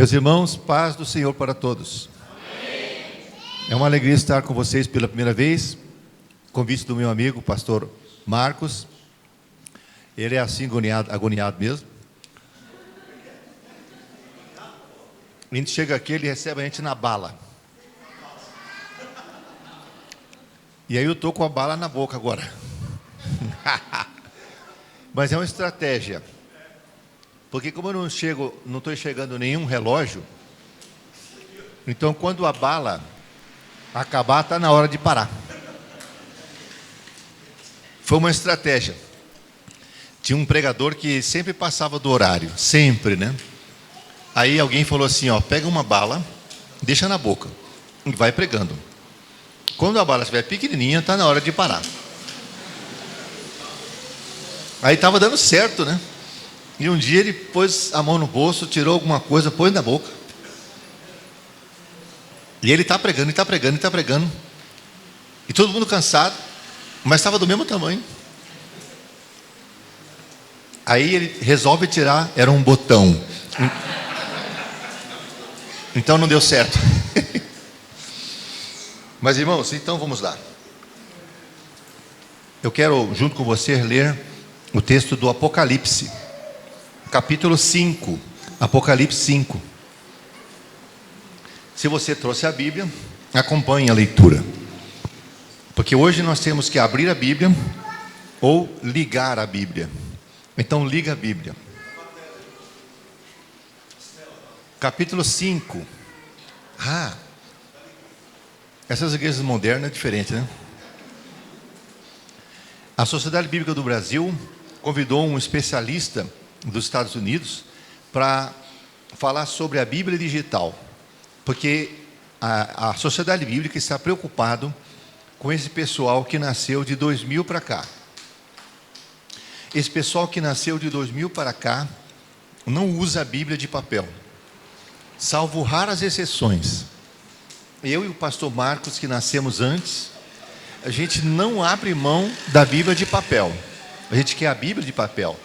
Meus irmãos, paz do Senhor para todos. É uma alegria estar com vocês pela primeira vez. Convite do meu amigo, pastor Marcos. Ele é assim agoniado mesmo. A gente chega aqui, ele recebe a gente na bala. E aí eu estou com a bala na boca agora. Mas é uma estratégia. Porque como eu não estou enxergando nenhum relógio, então quando a bala acabar, está na hora de parar. Foi uma estratégia. Tinha um pregador que sempre passava do horário, sempre, né? Aí alguém falou assim, ó, pega uma bala, deixa na boca e vai pregando. Quando a bala estiver pequenininha, está na hora de parar. Aí estava dando certo, né? E um dia ele pôs a mão no bolso, tirou alguma coisa, pôs na boca. E ele está pregando, está pregando, está pregando. E todo mundo cansado, mas estava do mesmo tamanho. Aí ele resolve tirar, era um botão. Então não deu certo. Mas irmãos, então vamos lá. Eu quero, junto com você, ler o texto do Apocalipse. Capítulo 5, Apocalipse 5. Se você trouxe a Bíblia, acompanhe a leitura. Porque hoje nós temos que abrir a Bíblia ou ligar a Bíblia. Então liga a Bíblia. Capítulo 5. Essas igrejas modernas é diferente, né? A Sociedade Bíblica do Brasil convidou um especialista dos Estados Unidos para falar sobre a Bíblia digital, porque a Sociedade Bíblica está preocupada com esse pessoal que nasceu de 2000 para cá. Esse pessoal que nasceu de 2000 para cá não usa a Bíblia de papel, salvo raras exceções. Eu e o pastor Marcos, que nascemos antes, a gente não abre mão da Bíblia de papel. A gente quer a Bíblia de papel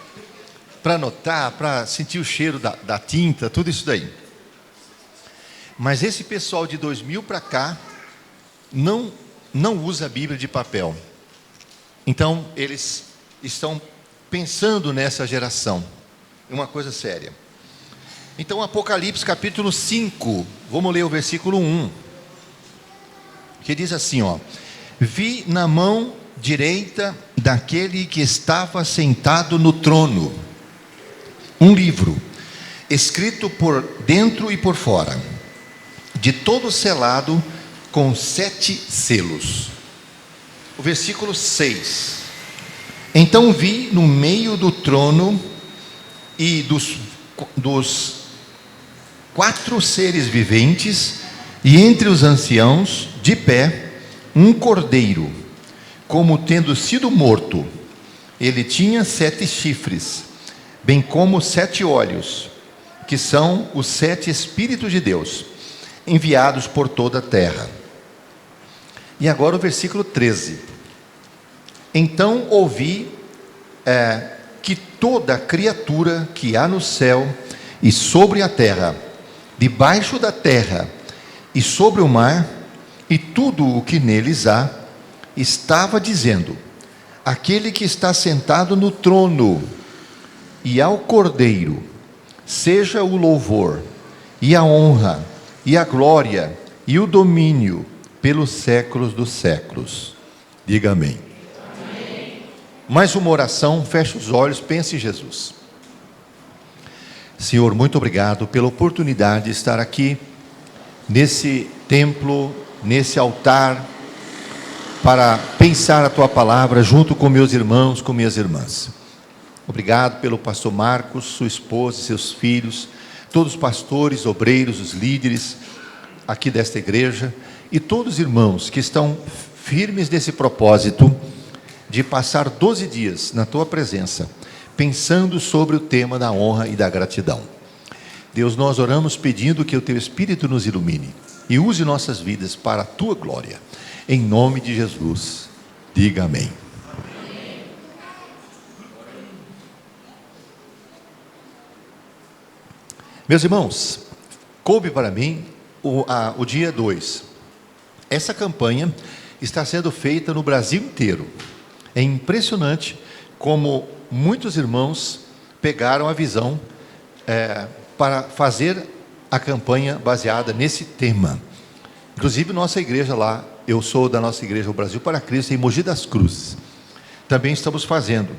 para anotar, para sentir o cheiro da tinta, tudo isso daí. Mas esse pessoal de 2000 para cá não usa a Bíblia de papel. Então, eles estão pensando nessa geração. É uma coisa séria. Então, Apocalipse capítulo 5, vamos ler o versículo 1. Que diz assim, ó: vi na mão direita daquele que estava sentado no trono um livro, escrito por dentro e por fora, de todo selado com 7 selos. O versículo 6. Então vi no meio do trono e dos 4 seres viventes, e entre os anciãos, de pé, um cordeiro, como tendo sido morto. Ele tinha 7 chifres, bem como 7 olhos, que são os 7 Espíritos de Deus, enviados por toda a terra. E agora o versículo 13. Então ouvi que toda criatura que há no céu e sobre a terra, debaixo da terra e sobre o mar, e tudo o que neles há, estava dizendo: aquele que está sentado no trono e ao Cordeiro, seja o louvor, e a honra, e a glória, e o domínio, pelos séculos dos séculos. Diga amém. Amém. Mais uma oração, feche os olhos, pense em Jesus. Senhor, muito obrigado pela oportunidade de estar aqui, nesse templo, nesse altar, para pensar a Tua palavra, junto com meus irmãos, com minhas irmãs. Obrigado pelo pastor Marcos, sua esposa, seus filhos, todos os pastores, obreiros, os líderes aqui desta igreja, e todos os irmãos que estão firmes nesse propósito de passar 12 dias na Tua presença, pensando sobre o tema da honra e da gratidão. Deus, nós oramos pedindo que o Teu Espírito nos ilumine e use nossas vidas para a Tua glória. Em nome de Jesus, diga amém. Meus irmãos, coube para mim o dia 2. Essa campanha está sendo feita no Brasil inteiro. É impressionante como muitos irmãos pegaram a visão para fazer a campanha baseada nesse tema. Inclusive nossa igreja lá, eu sou da nossa igreja, o Brasil para Cristo, em Mogi das Cruzes. Também estamos fazendo.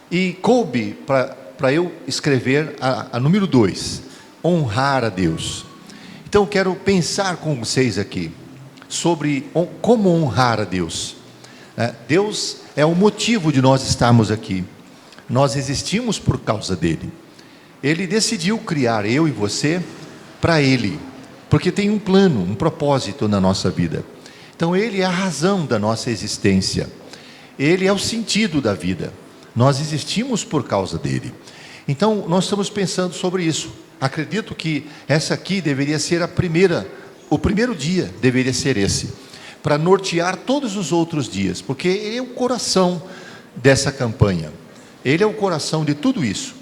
E coube para eu escrever a número 2, honrar a Deus. Então eu quero pensar com vocês aqui sobre como honrar a Deus. Deus é o motivo de nós estarmos aqui. Nós existimos por causa dele. Ele decidiu criar eu e você para ele, porque tem um plano, um propósito na nossa vida. Então ele é a razão da nossa existência. Ele é o sentido da vida. Nós existimos por causa dele. Então nós estamos pensando sobre isso. Acredito que essa aqui deveria ser o primeiro dia deveria ser esse, para nortear todos os outros dias, porque ele é o coração dessa campanha. Ele é o coração de tudo isso,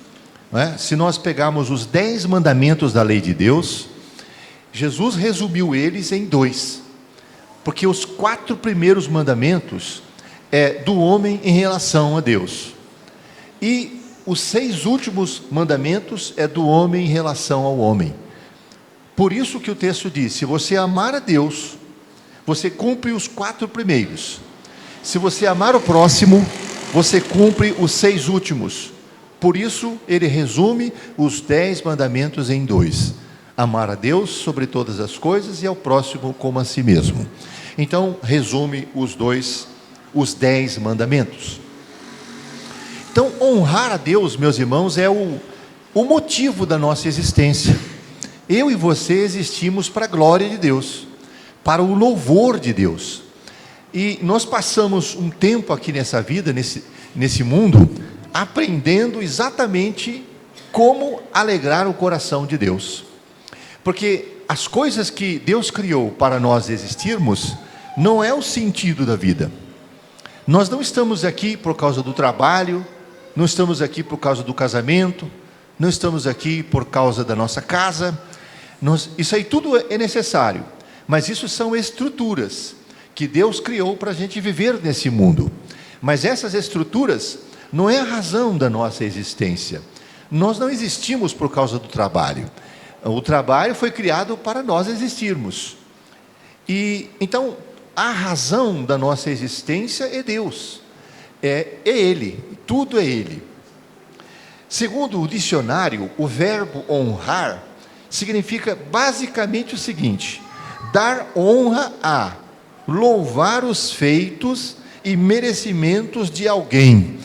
não é? Se nós pegarmos os 10 mandamentos da lei de Deus, Jesus resumiu eles em 2, porque os 4 primeiros mandamentos é do homem em relação a Deus, e os 6 últimos mandamentos é do homem em relação ao homem. Por isso que o texto diz: se você amar a Deus, você cumpre os 4 primeiros. Se você amar o próximo, você cumpre os 6 últimos. Por isso ele resume os 10 mandamentos em 2: amar a Deus sobre todas as coisas e ao próximo como a si mesmo. Então resume os 10 mandamentos. Então honrar a Deus, meus irmãos, é o motivo da nossa existência. Eu e você existimos para a glória de Deus, para o louvor de Deus. E nós passamos um tempo aqui nessa vida, nesse mundo, aprendendo exatamente como alegrar o coração de Deus. Porque as coisas que Deus criou para nós existirmos, não é o sentido da vida. Nós não estamos aqui por causa do trabalho, não estamos aqui por causa do casamento, não estamos aqui por causa da nossa casa. Isso aí tudo é necessário, mas isso são estruturas que Deus criou para a gente viver nesse mundo. Mas essas estruturas não é a razão da nossa existência. Nós não existimos por causa do trabalho. O trabalho foi criado para nós existirmos. E então a razão da nossa existência é Deus. É Ele, tudo é Ele. Segundo o dicionário, o verbo honrar significa basicamente o seguinte: dar honra a, louvar os feitos e merecimentos de alguém,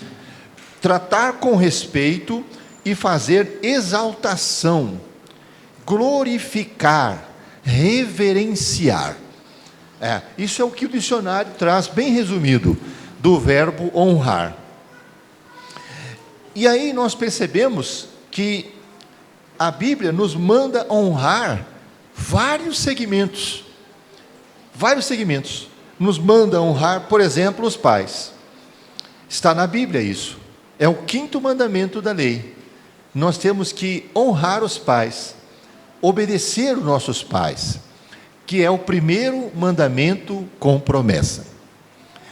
tratar com respeito e fazer exaltação, glorificar, reverenciar. Isso é o que o dicionário traz bem resumido do verbo honrar. E aí nós percebemos que a Bíblia nos manda honrar vários segmentos. Nos manda honrar, por exemplo, os pais. Está na Bíblia isso. É o 5º mandamento da lei. Nós temos que honrar os pais, obedecer os nossos pais, que é o primeiro mandamento com promessa.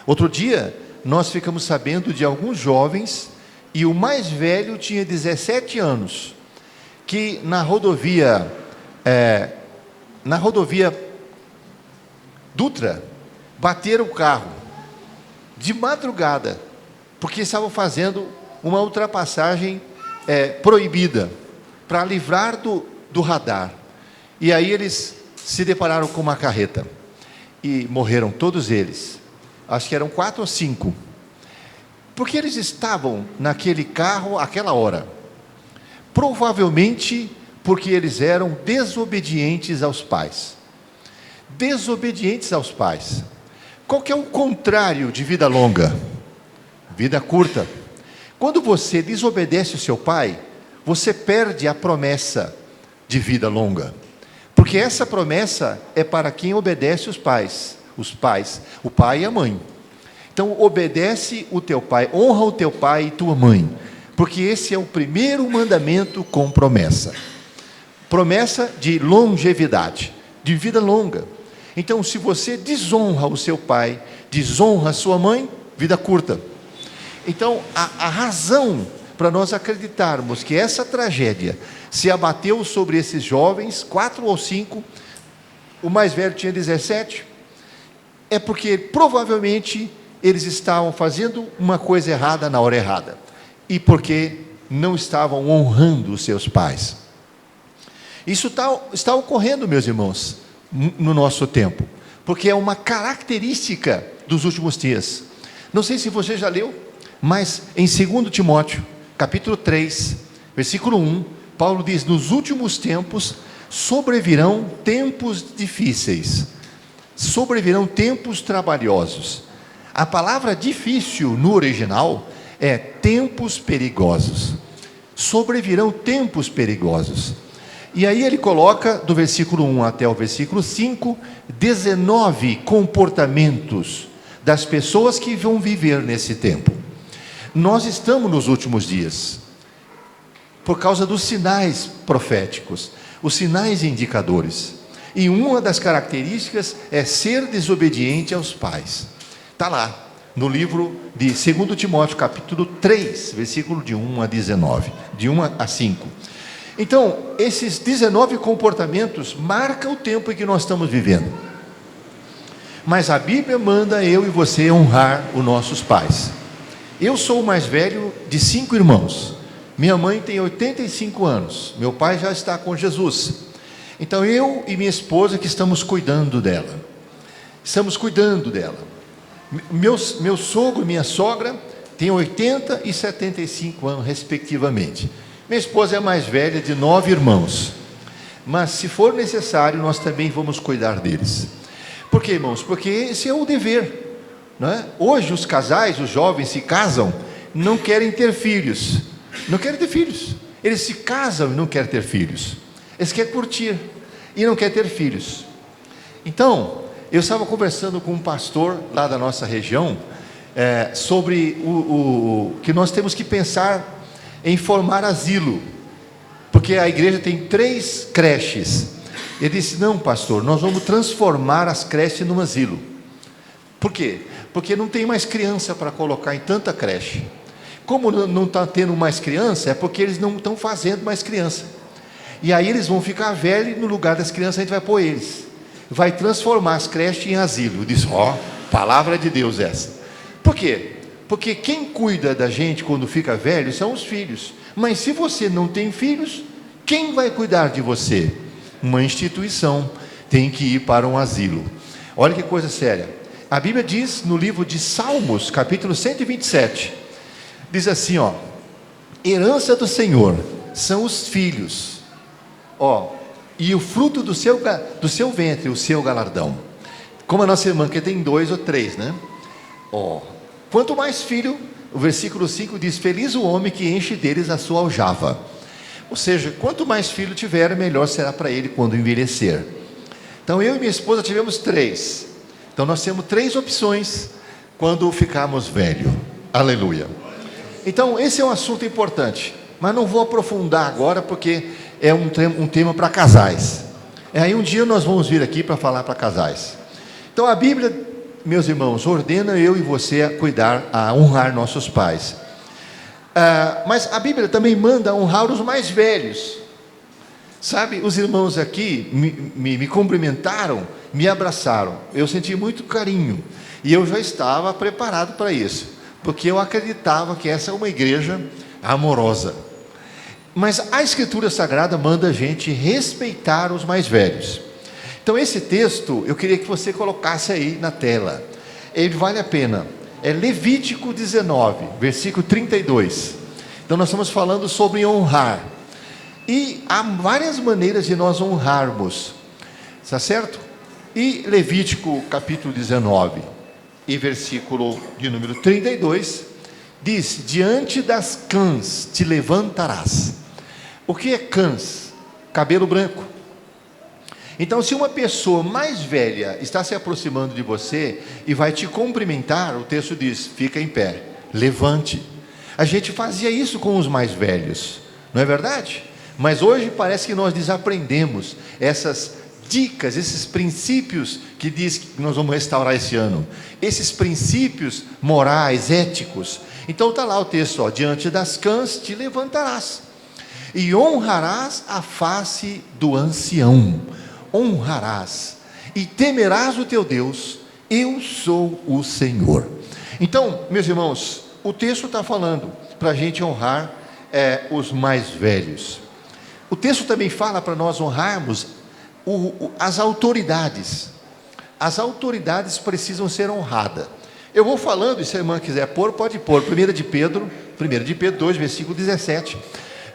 Outro dia, nós ficamos sabendo de alguns jovens, e o mais velho tinha 17 anos, que na rodovia Dutra, bateram o carro, de madrugada, porque estavam fazendo uma ultrapassagem proibida, para livrar do radar. E aí eles se depararam com uma carreta, e morreram todos eles. Acho que eram 4 ou 5. Porque eles estavam naquele carro àquela hora? Provavelmente porque eles eram desobedientes aos pais. Desobedientes aos pais. Qual que é o contrário de vida longa? Vida curta. Quando você desobedece o seu pai, você perde a promessa de vida longa. Porque essa promessa é para quem obedece os pais, o pai e a mãe. Então obedece o teu pai, honra o teu pai e tua mãe, porque esse é o primeiro mandamento com promessa. promessa de longevidade, de vida longa. Então, se você desonra o seu pai, desonra a sua mãe, vida curta. Então, a razão para nós acreditarmos que essa tragédia se abateu sobre esses jovens, 4 ou 5, o mais velho tinha 17, é porque provavelmente eles estavam fazendo uma coisa errada na hora errada, e porque não estavam honrando os seus pais. Isso está ocorrendo, meus irmãos, no nosso tempo, porque é uma característica dos últimos dias. Não sei se você já leu, mas em 2 Timóteo, capítulo 3, versículo 1, Paulo diz: nos últimos tempos sobrevirão tempos difíceis, sobrevirão tempos trabalhosos. A palavra difícil no original é tempos perigosos. Sobrevirão tempos perigosos. E aí ele coloca, do versículo 1 até o versículo 5, 19 comportamentos das pessoas que vão viver nesse tempo. Nós estamos nos últimos dias, por causa dos sinais proféticos, os sinais indicadores. E uma das características é ser desobediente aos pais. Está lá, no livro de 2 Timóteo, capítulo 3, versículo de 1 a 19, de 1 a 5. Então, esses 19 comportamentos marcam o tempo em que nós estamos vivendo. Mas a Bíblia manda eu e você honrar os nossos pais. Eu sou o mais velho de 5 irmãos. Minha mãe tem 85 anos. Meu pai já está com Jesus. Então, eu e minha esposa que estamos cuidando dela. Estamos cuidando dela. Meu sogro e minha sogra têm 80 e 75 anos, respectivamente. Minha esposa é a mais velha de 9 irmãos. Mas, se for necessário, nós também vamos cuidar deles. Por quê, irmãos? Porque esse é o dever, não é? Hoje, os casais, os jovens se casam, não querem ter filhos. Não querem ter filhos. Eles se casam e não querem ter filhos. Eles querem curtir e não querem ter filhos. Então, eu estava conversando com um pastor lá da nossa região sobre que nós temos que pensar em formar asilo, porque a igreja tem 3 creches. Ele disse: não, pastor, nós vamos transformar as creches num asilo. Por quê? Porque não tem mais criança para colocar em tanta creche. Como não está tendo mais criança, é porque eles não estão fazendo mais criança. E aí eles vão ficar velhos, e no lugar das crianças a gente vai pôr eles. Vai transformar as creches em asilo. Eu disse: palavra de Deus essa. Por quê? Porque quem cuida da gente quando fica velho são os filhos. Mas se você não tem filhos, quem vai cuidar de você? Uma instituição tem que ir para um asilo. Olha que coisa séria. A Bíblia diz no livro de Salmos, capítulo 127, diz assim, herança do Senhor são os filhos, e o fruto do seu ventre, o seu galardão. Como a nossa irmã que tem 2 ou 3, né? Quanto mais filho, o versículo 5 diz: feliz o homem que enche deles a sua aljava. Ou seja, quanto mais filho tiver, melhor será para ele quando envelhecer. Então, eu e minha esposa tivemos 3. Então, nós temos 3 opções quando ficarmos velhos. Aleluia. Então, esse é um assunto importante, mas não vou aprofundar agora, porque é um tema para casais. Aí um dia nós vamos vir aqui para falar para casais. Então, a Bíblia, meus irmãos, ordena eu e você a cuidar, a honrar nossos pais. Mas a Bíblia também manda honrar os mais velhos. Sabe, os irmãos aqui me cumprimentaram, me abraçaram. Eu senti muito carinho. E eu já estava preparado para isso, porque eu acreditava que essa é uma igreja amorosa. Mas a Escritura Sagrada manda a gente respeitar os mais velhos. Então, esse texto, eu queria que você colocasse aí na tela. Ele vale a pena. É Levítico 19, versículo 32. Então, nós estamos falando sobre honrar. E há várias maneiras de nós honrarmos. Está certo? E Levítico capítulo 19, e versículo de número 32, diz: diante das cãs te levantarás. O que é cãs? Cabelo branco. Então, se uma pessoa mais velha está se aproximando de você e vai te cumprimentar, o texto diz: fica em pé, levante. A gente fazia isso com os mais velhos, não é verdade? Mas hoje parece que nós desaprendemos essas dicas, esses princípios que diz que nós vamos restaurar esse ano, esses princípios morais, éticos. Então está lá o texto, ó, diante das cãs te levantarás e honrarás a face do ancião, honrarás e temerás o teu Deus, eu sou o Senhor. Então, meus irmãos, o texto está falando para a gente honrar os mais velhos. O texto também fala para nós honrarmos as autoridades. As autoridades precisam ser honradas. Eu vou falando, e se a irmã quiser pôr, pode pôr. 1 de Pedro 2, versículo 17,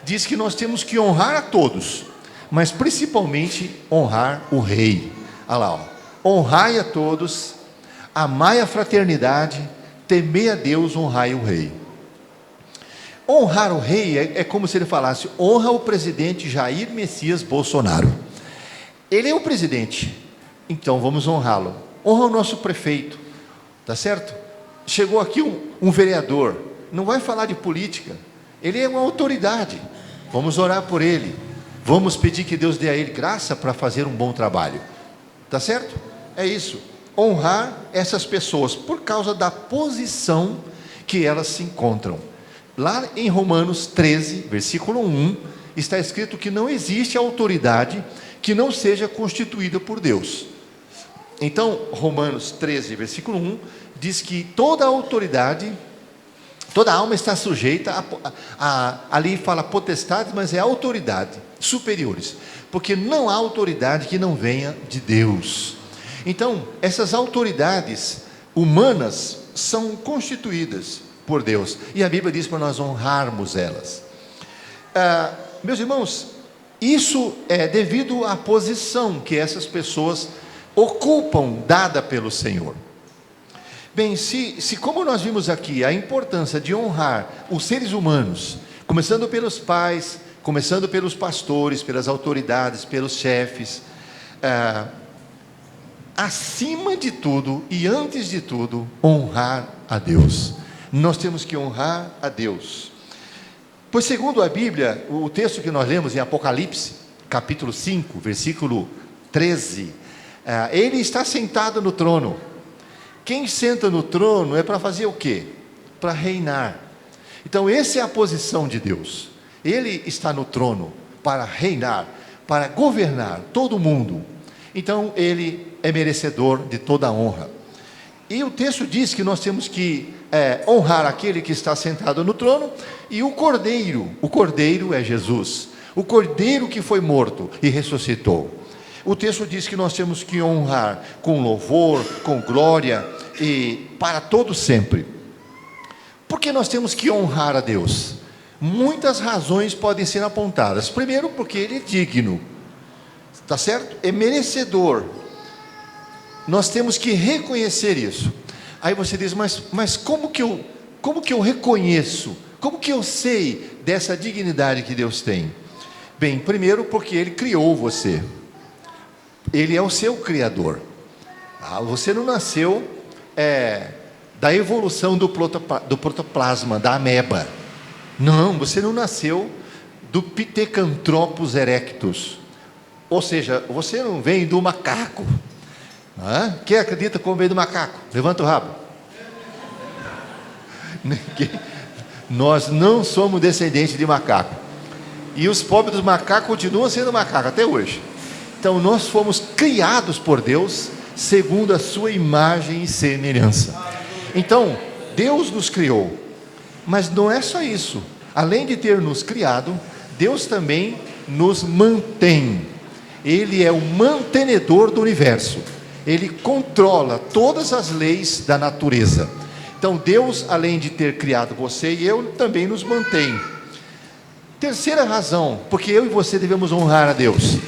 diz que nós temos que honrar a todos, mas principalmente honrar o rei. Olha lá, ó. Honrai a todos, amai a fraternidade, temei a Deus, honrai o rei. Honrar o rei é como se ele falasse: honra o presidente Jair Messias Bolsonaro. Ele é o presidente, então vamos honrá-lo. Honra o nosso prefeito, tá certo? Chegou aqui um vereador, não vai falar de política, ele é uma autoridade, vamos orar por ele, vamos pedir que Deus dê a ele graça para fazer um bom trabalho, tá certo? É isso, honrar essas pessoas por causa da posição que elas se encontram. Lá em Romanos 13, versículo 1, está escrito que não existe autoridade que não seja constituída por Deus. Então, Romanos 13, versículo 1, diz que toda autoridade, toda alma está sujeita ali fala potestades, mas é autoridade, superiores, porque não há autoridade que não venha de Deus. Então, essas autoridades humanas são constituídas por Deus, e a Bíblia diz para nós honrarmos elas. Meus irmãos, isso é devido à posição que essas pessoas ocupam, dada pelo Senhor. Bem, se como nós vimos aqui, a importância de honrar os seres humanos, começando pelos pais, começando pelos pastores, pelas autoridades, pelos chefes, acima de tudo e antes de tudo, honrar a Deus. Nós temos que honrar a Deus. Pois segundo a Bíblia, o texto que nós lemos em Apocalipse, capítulo 5, versículo 13, ele está sentado no trono. Quem senta no trono é para fazer o quê? Para reinar. Então essa é a posição de Deus. Ele está no trono para reinar, para governar todo mundo. Então ele é merecedor de toda a honra. E o texto diz que nós temos que honrar aquele que está sentado no trono e o cordeiro é Jesus, o cordeiro que foi morto e ressuscitou. O texto diz que nós temos que honrar com louvor, com glória e para todo sempre. Por que nós temos que honrar a Deus? Muitas razões podem ser apontadas. Primeiro, porque Ele é digno, está certo? É merecedor. Nós temos que reconhecer isso. Aí você diz, mas como que eu reconheço? Como que eu sei dessa dignidade que Deus tem? Bem, primeiro porque Ele criou você. Ele é o seu Criador. Você não nasceu da evolução do protoplasma, da ameba. Não, você não nasceu do Pithecanthropus erectus. Ou seja, você não vem do macaco. Quem acredita como veio do macaco? Levanta o rabo. Nós não somos descendentes de macaco. E os pobres dos macacos continuam sendo macacos até hoje. Então nós fomos criados por Deus segundo a sua imagem e semelhança. Então Deus nos criou. Mas não é só isso. Além de ter nos criado, Deus também nos mantém. Ele é o mantenedor do universo. Ele controla todas as leis da natureza. Então Deus, além de ter criado você e eu, também nos mantém. Terceira razão, porque eu e você devemos honrar a Deus.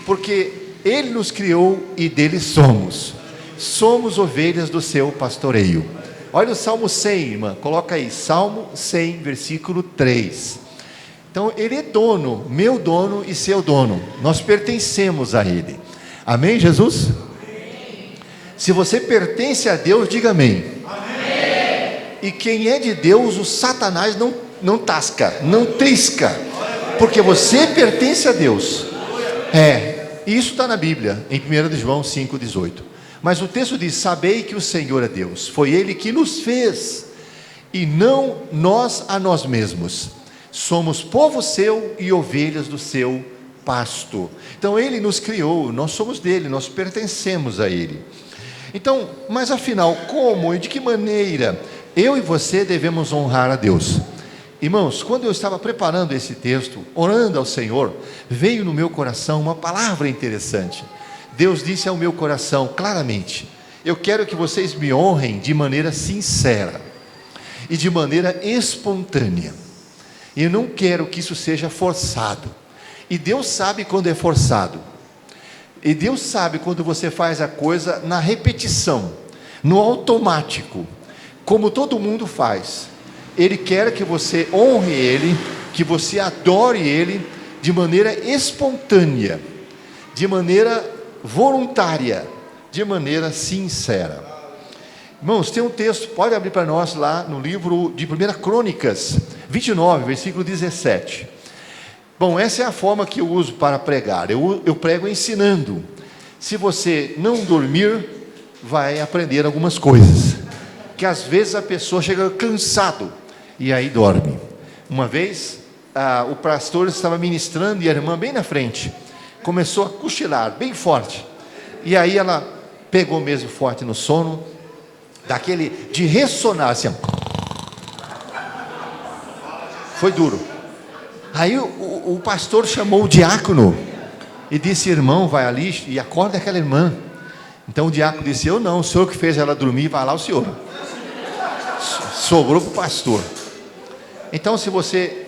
Porque Ele nos criou e dele somos. Somos ovelhas do seu pastoreio. Olha o Salmo 100, irmã, coloca aí, Salmo 100, versículo 3. Então Ele é dono, meu dono e seu dono. Nós pertencemos a Ele. Amém, Jesus? Se você pertence a Deus, diga amém. Amém. E quem é de Deus, o Satanás não tasca, não trisca. porque você pertence a Deus. Isso está na Bíblia, em 1 João 5,18. Mas o texto diz: sabei que o Senhor é Deus, foi Ele que nos fez, e não nós a nós mesmos. Somos povo seu e ovelhas do seu pasto. Então Ele nos criou, nós somos dele, nós pertencemos a Ele. Então, mas afinal, como e de que maneira eu e você devemos honrar a Deus? Irmãos, quando eu estava preparando esse texto, orando ao Senhor, veio no meu coração uma palavra interessante. Deus disse ao meu coração claramente: eu quero que vocês me honrem de maneira sincera e de maneira espontânea. Eu não quero que isso seja forçado. E Deus sabe quando é forçado. E Deus sabe quando você faz a coisa na repetição, no automático, como todo mundo faz. Ele quer que você honre Ele, que você adore Ele de maneira espontânea, de maneira voluntária, de maneira sincera. Irmãos, tem um texto, pode abrir para nós lá no livro de 1 Crônicas 29, versículo 17. Bom, essa é a forma que eu uso para pregar. Eu prego ensinando. Se você não dormir, vai aprender algumas coisas, que às vezes a pessoa chega cansado e aí dorme. Uma vez o pastor estava ministrando e a irmã bem na frente começou a cochilar bem forte, e aí ela pegou mesmo forte no sono, daquele de ressonar assim, foi duro. Aí o pastor chamou o diácono e disse: irmão, vai ali e acorda aquela irmã. Então o diácono disse: eu não, o senhor que fez ela dormir, vai lá o senhor. Sobrou para o pastor. Então, se você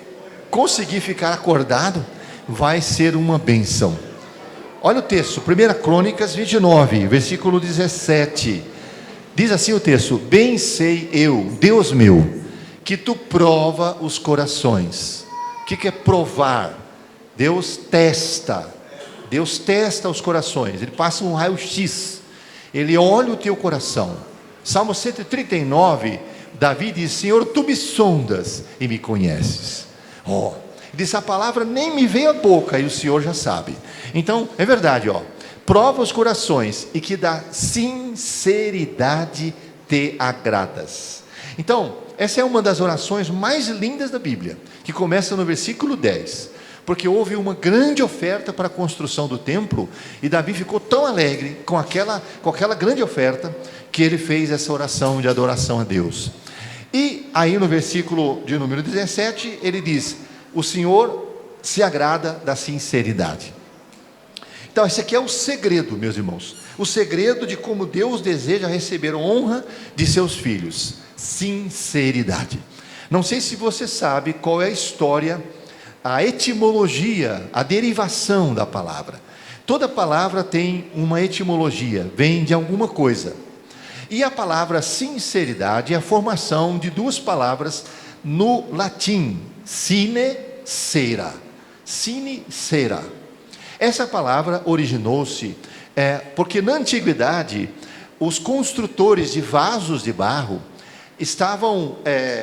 conseguir ficar acordado, vai ser uma bênção. Olha o texto, 1 Crônicas 29, versículo 17. Diz assim o texto: bem sei eu, Deus meu, que tu prova os corações. O que é provar? Deus testa os corações. Ele passa um raio-x, ele olha o teu coração. Salmo 139, Davi diz: Senhor, tu me sondas e me conheces. Diz: a palavra nem me veio à boca e o Senhor já sabe. Então, é verdade, prova os corações e que da sinceridade te agradas. Então, essa é uma das orações mais lindas da Bíblia, que começa no versículo 10, porque houve uma grande oferta para a construção do templo, e Davi ficou tão alegre com aquela grande oferta, que ele fez essa oração de adoração a Deus. E aí no versículo de número 17, ele diz: o Senhor se agrada da sinceridade. Então esse aqui é o segredo, meus irmãos, o segredo de como Deus deseja receber honra de seus filhos: sinceridade. Não sei se você sabe qual é a história, a etimologia, a derivação da palavra. Toda palavra tem uma etimologia, vem de alguma coisa. E a palavra sinceridade é a formação de duas palavras no latim: sine cera. Sine cera. Essa palavra originou-se porque na antiguidade os construtores de vasos de barro estavam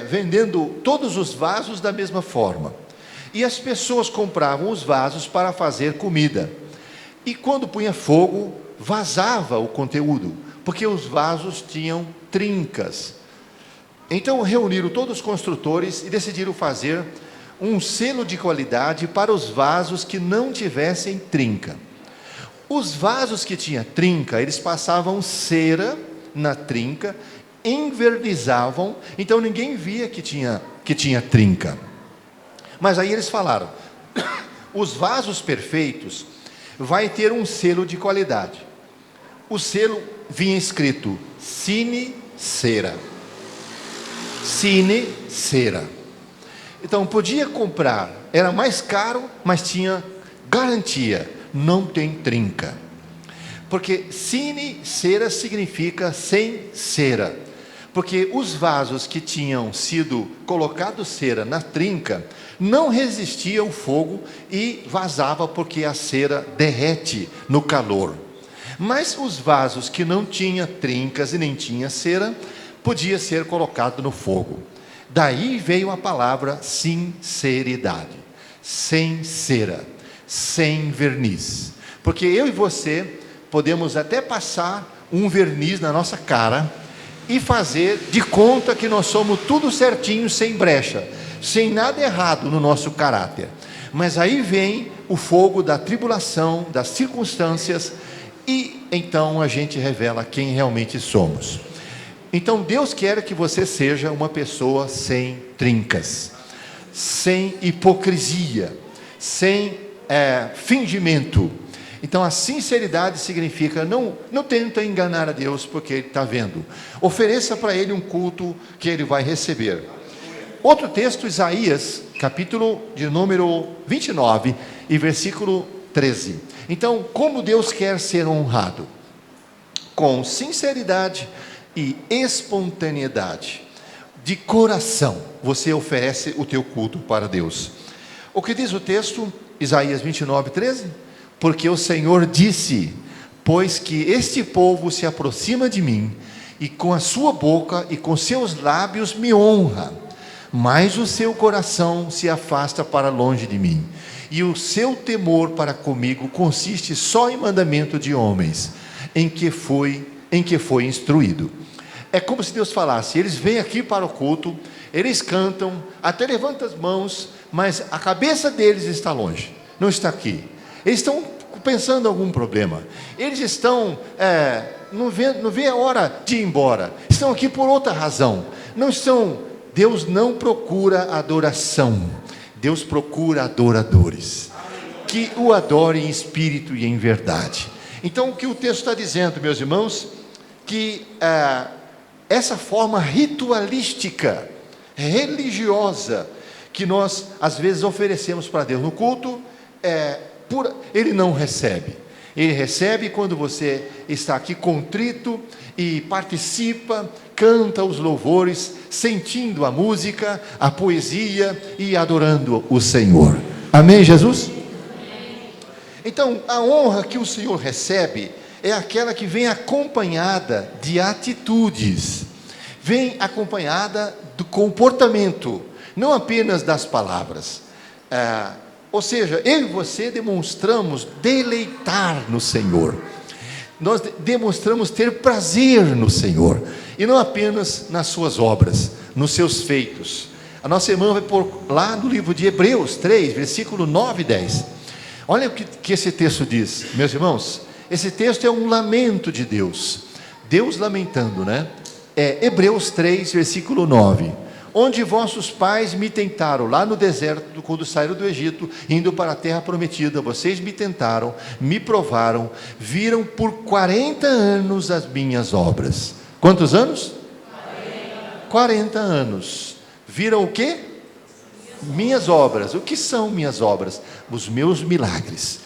vendendo todos os vasos da mesma forma. E as pessoas compravam os vasos para fazer comida. E quando punha fogo, vazava o conteúdo, porque os vasos tinham trincas. Então reuniram todos os construtores e decidiram fazer um selo de qualidade para os vasos que não tivessem trinca. Os vasos que tinham trinca, eles passavam cera na trinca, envernizavam, então ninguém via que tinha trinca. Mas aí eles falaram: os vasos perfeitos vai ter um selo de qualidade. O selo vinha escrito sine cera. Sine cera. Então podia comprar, era mais caro, mas tinha garantia, não tem trinca. Porque sine cera significa sem cera. Porque os vasos que tinham sido colocados cera na trinca não resistiam ao fogo e vazava, porque a cera derrete no calor. Mas os vasos que não tinham trincas e nem tinha cera, podia ser colocado no fogo. Daí veio a palavra sinceridade. sem cera, sem verniz. Porque eu e você podemos até passar um verniz na nossa cara e fazer de conta que nós somos tudo certinho, sem brecha, sem nada errado no nosso caráter. Mas aí vem o fogo da tribulação, das circunstâncias, e então a gente revela quem realmente somos. Então Deus quer que você seja uma pessoa sem trincas, sem hipocrisia, sem fingimento. Então a sinceridade significa não tenta enganar a Deus, porque Ele está vendo. Ofereça para Ele um culto que Ele vai receber. Outro texto, Isaías, capítulo de número 29 e versículo 13. Então, como Deus quer ser honrado? Com sinceridade e espontaneidade. De coração, você oferece o teu culto para Deus. O que diz o texto? Isaías 29, 13? Porque o Senhor disse: pois que este povo se aproxima de mim, e com a sua boca e com seus lábios me honra, mas o seu coração se afasta para longe de mim, e o seu temor para comigo consiste só em mandamento de homens, em que foi instruído. É como se Deus falasse: eles vêm aqui para o culto, eles cantam, até levantam as mãos, mas a cabeça deles está longe, não está aqui. Eles estão pensando em algum problema, eles estão, não vê a hora de ir embora, estão aqui por outra razão, não estão. Deus não procura adoração, Deus procura adoradores, que o adorem em espírito e em verdade. Então o que o texto está dizendo, meus irmãos, que essa forma ritualística, religiosa, que nós às vezes oferecemos para Deus no culto, Ele não recebe. Ele recebe quando você está aqui contrito e participa, canta os louvores, sentindo a música, a poesia e adorando o Senhor. Amém, Jesus? Então, a honra que o Senhor recebe é aquela que vem acompanhada de atitudes, vem acompanhada do comportamento, não apenas das palavras. Ou seja, eu e você demonstramos deleitar no Senhor, nós demonstramos ter prazer no Senhor, e não apenas nas suas obras, nos seus feitos. A nossa irmã vai pôr lá no livro de Hebreus 3, versículo 9 e 10. Olha o que esse texto diz, meus irmãos. Esse texto é um lamento de Deus, Deus lamentando, né? Hebreus 3, versículo 9. Onde vossos pais me tentaram, lá no deserto, quando saíram do Egito, indo para a terra prometida, vocês me tentaram, me provaram, viram por 40 anos as minhas obras. Quantos anos? 40 anos. Viram o quê? Minhas obras. O que são minhas obras? Os meus milagres.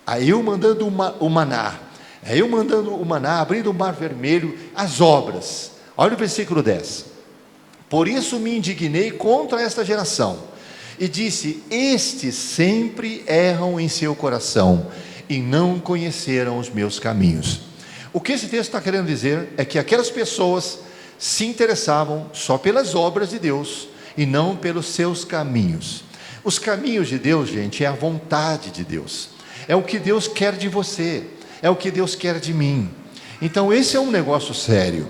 Aí eu mandando o maná, abrindo o mar vermelho, as obras. Olha o versículo 10. Por isso me indignei contra esta geração, e disse: estes sempre erram em seu coração, e não conheceram os meus caminhos. O que esse texto está querendo dizer é que aquelas pessoas se interessavam só pelas obras de Deus, e não pelos seus caminhos. Os caminhos de Deus, gente, é a vontade de Deus, é o que Deus quer de você, é o que Deus quer de mim. Então esse é um negócio sério.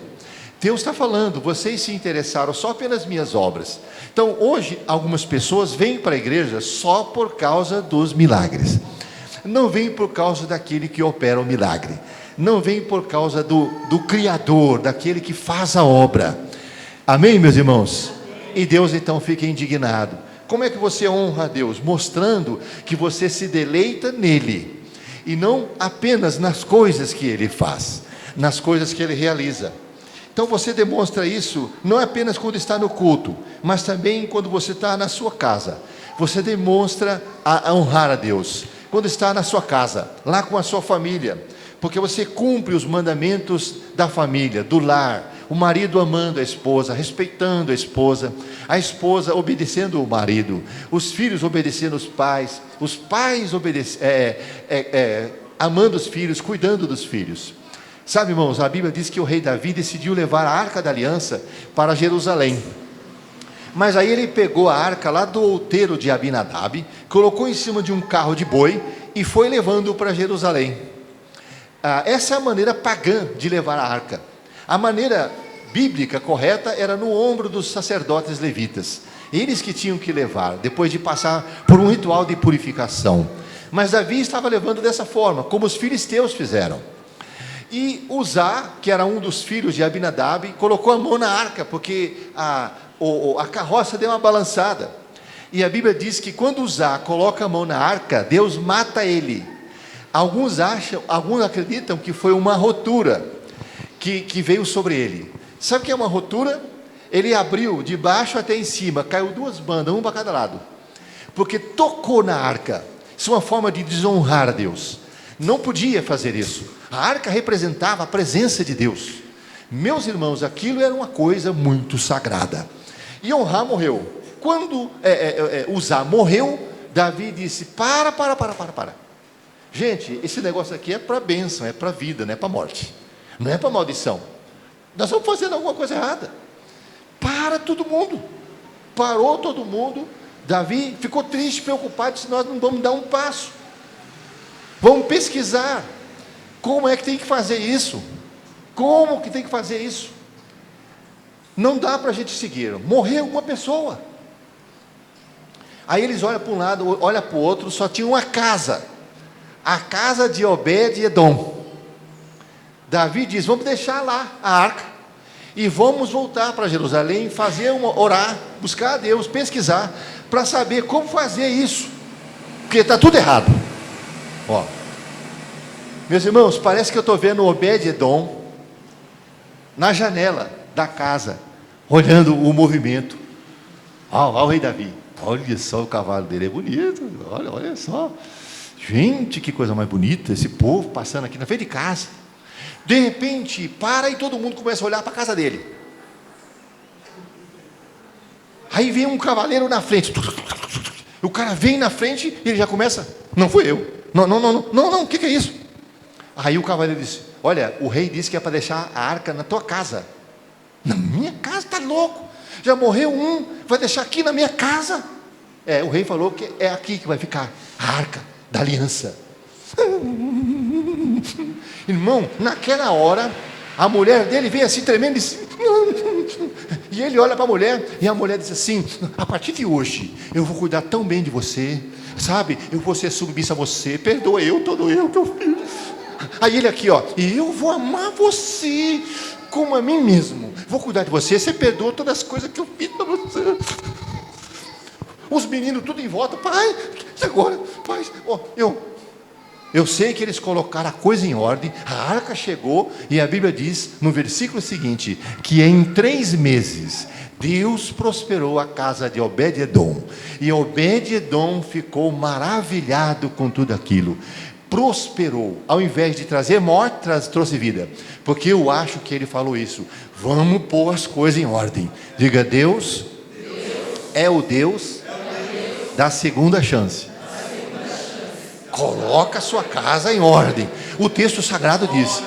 Deus está falando: vocês se interessaram só pelas minhas obras. Então hoje algumas pessoas vêm para a igreja só por causa dos milagres, não vêm por causa daquele que opera o milagre, não vêm por causa do Criador, daquele que faz a obra. Amém, meus irmãos? E Deus então fica indignado. Como é que você honra a Deus? Mostrando que você se deleita nele, e não apenas nas coisas que Ele faz, nas coisas que Ele realiza. Então você demonstra isso não apenas quando está no culto, mas também quando você está na sua casa. Você demonstra a honrar a Deus quando está na sua casa, lá com a sua família, porque você cumpre os mandamentos da família, do lar. O marido amando a esposa, respeitando a esposa obedecendo o marido, os filhos obedecendo os pais amando os filhos, cuidando dos filhos. Sabe, irmãos, a Bíblia diz que o rei Davi decidiu levar a Arca da Aliança para Jerusalém. Mas aí ele pegou a arca lá do outeiro de Abinadab, colocou em cima de um carro de boi e foi levando para Jerusalém. Essa é a maneira pagã de levar a arca. A maneira bíblica correta era no ombro dos sacerdotes levitas. Eles que tinham que levar, depois de passar por um ritual de purificação. Mas Davi estava levando dessa forma, como os filisteus fizeram. E Uzá, que era um dos filhos de Abinadab, colocou a mão na arca, porque a carroça deu uma balançada. E a Bíblia diz que quando Uzá coloca a mão na arca, Deus mata ele. Alguns acreditam que foi uma rotura que veio sobre ele. Sabe o que é uma rotura? Ele abriu de baixo até em cima, caiu duas bandas, uma para cada lado, porque tocou na arca. Isso é uma forma de desonrar a Deus. Não podia fazer isso. A arca representava a presença de Deus. Meus irmãos, aquilo era uma coisa muito sagrada. E Onrá morreu. Quando Uzá morreu, Davi disse: para. Gente, esse negócio aqui é para bênção, é para vida, não é para morte, não é para maldição. Nós estamos fazendo alguma coisa errada. Para todo mundo. Parou todo mundo. Davi ficou triste, preocupado, disse: nós não vamos dar um passo. Vamos pesquisar como é que tem que fazer isso. Como que tem que fazer isso? Não dá para a gente seguir. Morreu uma pessoa. Aí eles olham para um lado, olham para o outro, só tinha uma casa. A casa de Obed-edom. Davi diz: vamos deixar lá a arca e vamos voltar para Jerusalém, orar, buscar a Deus, pesquisar, para saber como fazer isso, porque está tudo errado. Ó, meus irmãos, parece que eu estou vendo Obed-edom na janela da casa, olhando o movimento. Ó, o rei Davi, olha só, o cavalo dele é bonito, olha só, gente, que coisa mais bonita, esse povo passando aqui na frente de casa. De repente, para e todo mundo começa a olhar para a casa dele. Aí vem um cavaleiro na frente. O cara vem na frente e ele já começa: não fui eu. Não, o que é isso? Aí o cavaleiro disse: olha, o rei disse que é para deixar a arca na tua casa. Na minha casa? Está louco? Já morreu um, vai deixar aqui na minha casa? O rei falou que é aqui que vai ficar a arca da aliança. Irmão, naquela hora a mulher dele veio assim tremendo e ele olha para a mulher e a mulher diz assim: a partir de hoje eu vou cuidar tão bem de você, sabe, eu vou ser submissa a você, perdoa todo eu que eu fiz. Aí ele aqui, ó: e eu vou amar você como a mim mesmo, vou cuidar de você, você perdoa todas as coisas que eu fiz para você. Os meninos tudo em volta: pai, e agora? Pai, eu sei que eles colocaram a coisa em ordem, a arca chegou, e a Bíblia diz, no versículo seguinte, que em 3 meses, Deus prosperou a casa de Obed-edom, e Obed-edom ficou maravilhado com tudo aquilo, prosperou, ao invés de trazer morte, trouxe vida, porque eu acho que ele falou isso: vamos pôr as coisas em ordem. Diga: Deus é o Deus da segunda chance. Coloca a sua casa em ordem. O texto sagrado diz: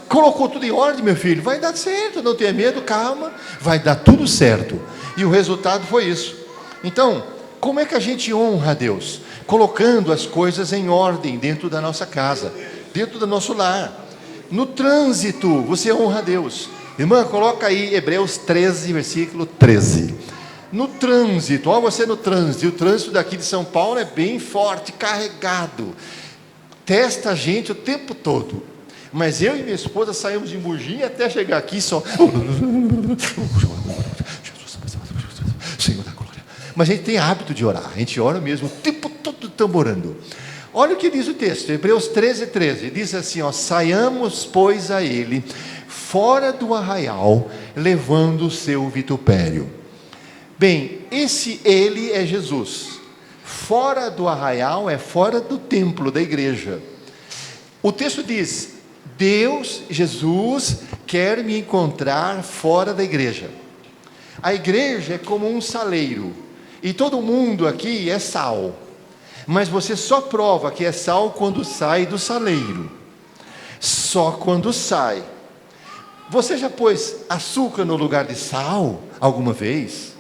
colocou tudo em ordem, meu filho, vai dar certo, não tenha medo, calma, vai dar tudo certo. E o resultado foi isso. Então, como é que a gente honra a Deus? Colocando as coisas em ordem dentro da nossa casa, dentro do nosso lar. No trânsito, você honra a Deus. Irmã, coloca aí Hebreus 13, versículo 13. No trânsito, olha você no trânsito. O trânsito daqui de São Paulo é bem forte, carregado, testa a gente o tempo todo. Mas eu e minha esposa saímos de Mogi até chegar aqui só Senhor da glória. Mas a gente tem hábito de orar, a gente ora mesmo o tempo todo tamborando. Olha o que diz o texto, Hebreus 13, 13, diz assim, ó: saiamos pois a ele fora do arraial, levando o seu vitupério. Bem, esse ele é Jesus. Fora do arraial é fora do templo, da igreja. O texto diz: Deus, Jesus, quer me encontrar fora da igreja. A igreja é como um saleiro, e todo mundo aqui é sal, mas você só prova que é sal quando sai do saleiro. Só quando sai. Você já pôs açúcar no lugar de sal alguma vez?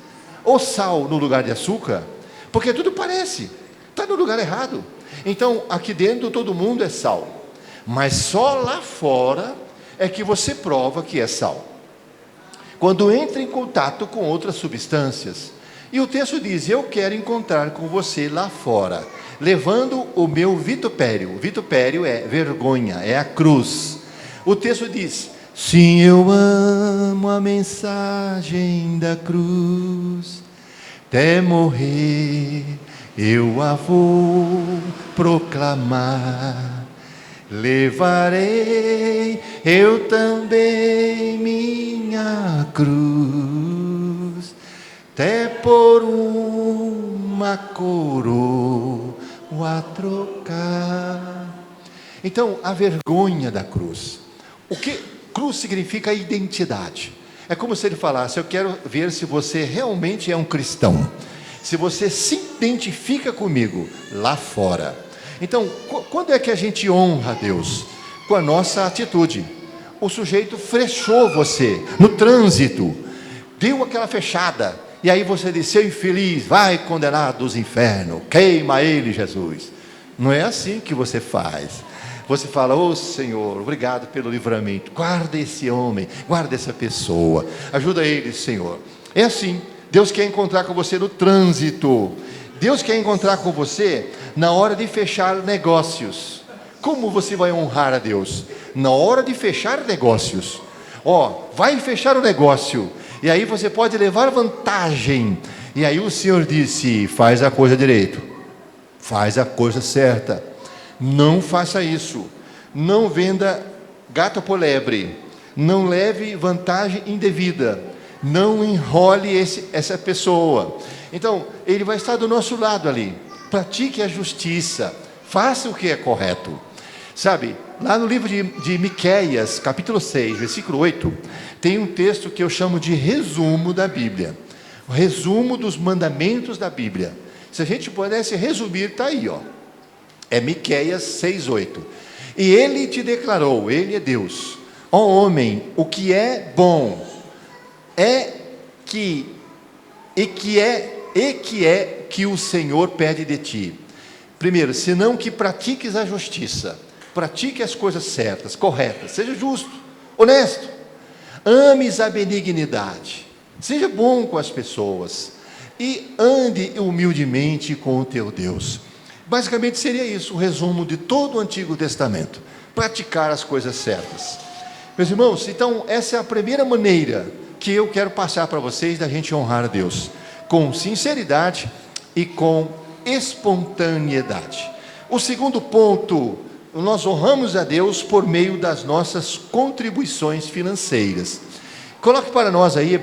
ou sal no lugar de açúcar, porque tudo parece, está no lugar errado. Então, aqui dentro todo mundo é sal, mas só lá fora é que você prova que é sal, quando entra em contato com outras substâncias. E o texto diz: eu quero encontrar com você lá fora, levando o meu vitupério. Vitupério é vergonha, é a cruz. O texto diz: sim, eu amo a mensagem da cruz, até morrer eu a vou proclamar. Levarei eu também minha cruz, até por uma coroa a trocar. Então, a vergonha da cruz. O que cruz significa identidade. É como se ele falasse: eu quero ver se você realmente é um cristão, se você se identifica comigo lá fora. Então, quando é que a gente honra a Deus? Com a nossa atitude. O sujeito flechou você no trânsito, deu aquela fechada, e aí você disse: seu infeliz, vai condenado dos infernos, queima ele, Jesus. Não é assim que você faz. Você fala: ô Senhor, obrigado pelo livramento, guarda esse homem, guarda essa pessoa, ajuda ele, Senhor. É assim. Deus quer encontrar com você no trânsito. Deus quer encontrar com você na hora de fechar negócios. Como você vai honrar a Deus? Na hora de fechar negócios. Vai fechar o negócio, e aí você pode levar vantagem. E aí o Senhor disse: faz a coisa direito, faz a coisa certa, não faça isso, não venda gato por lebre, não leve vantagem indevida, não enrole essa pessoa. Então, Ele vai estar do nosso lado ali. Pratique a justiça, faça o que é correto. Sabe, lá no livro de Miqueias, capítulo 6, versículo 8, tem um texto que eu chamo de resumo da Bíblia. O resumo dos mandamentos da Bíblia. Se a gente pudesse resumir, está aí, é Miqueias 6, 8. E Ele te declarou, Ele é Deus: ó homem, o que é bom que o Senhor pede de ti. Primeiro, senão que pratiques a justiça, pratique as coisas certas, corretas, seja justo, honesto, ames a benignidade, seja bom com as pessoas e ande humildemente com o teu Deus. Basicamente seria isso o resumo de todo o Antigo Testamento: praticar as coisas certas. Meus irmãos, então essa é a primeira maneira que eu quero passar para vocês da gente honrar a Deus, com sinceridade e com espontaneidade. O segundo ponto: nós honramos a Deus por meio das nossas contribuições financeiras. Coloque para nós aí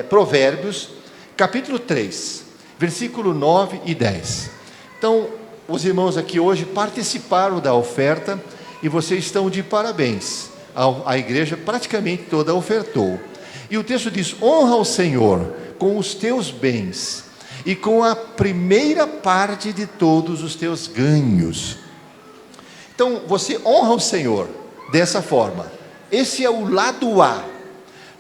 Provérbios, capítulo 3, versículo 9 e 10. Então, os irmãos aqui hoje participaram da oferta e vocês estão de parabéns. A igreja praticamente toda ofertou. E o texto diz: honra o Senhor com os teus bens e com a primeira parte de todos os teus ganhos. Então, você honra o Senhor dessa forma. Esse é o lado A.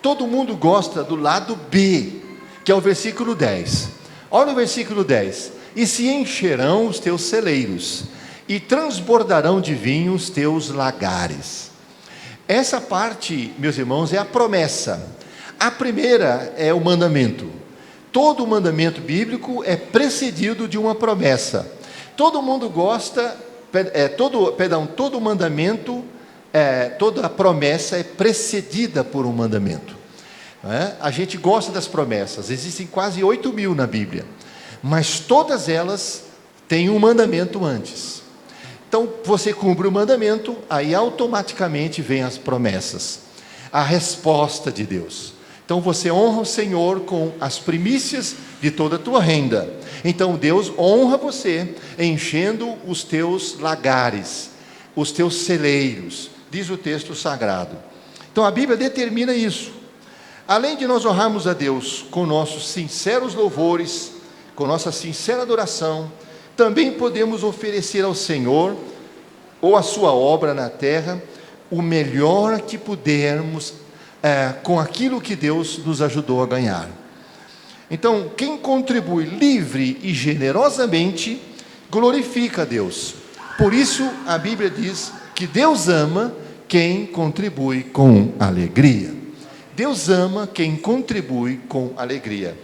Todo mundo gosta do lado B, que é o versículo 10. Olha o versículo 10. E se encherão os teus celeiros, e transbordarão de vinho os teus lagares. Essa parte, meus irmãos, é a promessa. A primeira é o mandamento. Todo mandamento bíblico é precedido de uma promessa. Todo mundo gosta, todo mandamento, toda promessa é precedida por um mandamento. A gente gosta das promessas, existem quase 8.000 na Bíblia, mas todas elas têm um mandamento antes. Então, você cumpre o mandamento, aí automaticamente vem as promessas, a resposta de Deus. Então, você honra o Senhor com as primícias de toda a tua renda. Então, Deus honra você enchendo os teus lagares, os teus celeiros, diz o texto sagrado. Então, a Bíblia determina isso. Além de nós honrarmos a Deus com nossos sinceros louvores, com nossa sincera adoração, também podemos oferecer ao Senhor, ou a sua obra na terra, o melhor que pudermos, com aquilo que Deus nos ajudou a ganhar. Então, quem contribui livre e generosamente, glorifica a Deus. Por isso, a Bíblia diz que Deus ama quem contribui com alegria. Deus ama quem contribui com alegria.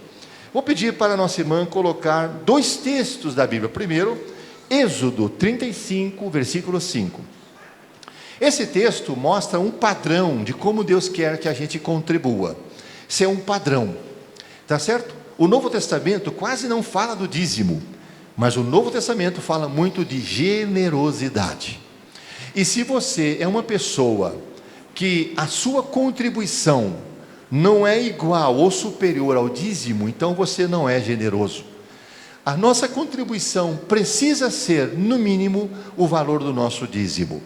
Vou pedir para a nossa irmã colocar 2 textos da Bíblia. Primeiro, Êxodo 35, versículo 5. Esse texto mostra um padrão de como Deus quer que a gente contribua. Isso é um padrão, tá certo? O Novo Testamento quase não fala do dízimo, mas o Novo Testamento fala muito de generosidade. E se você é uma pessoa que a sua contribuição não é igual ou superior ao dízimo, então você não é generoso. A nossa contribuição precisa ser, no mínimo, o valor do nosso dízimo.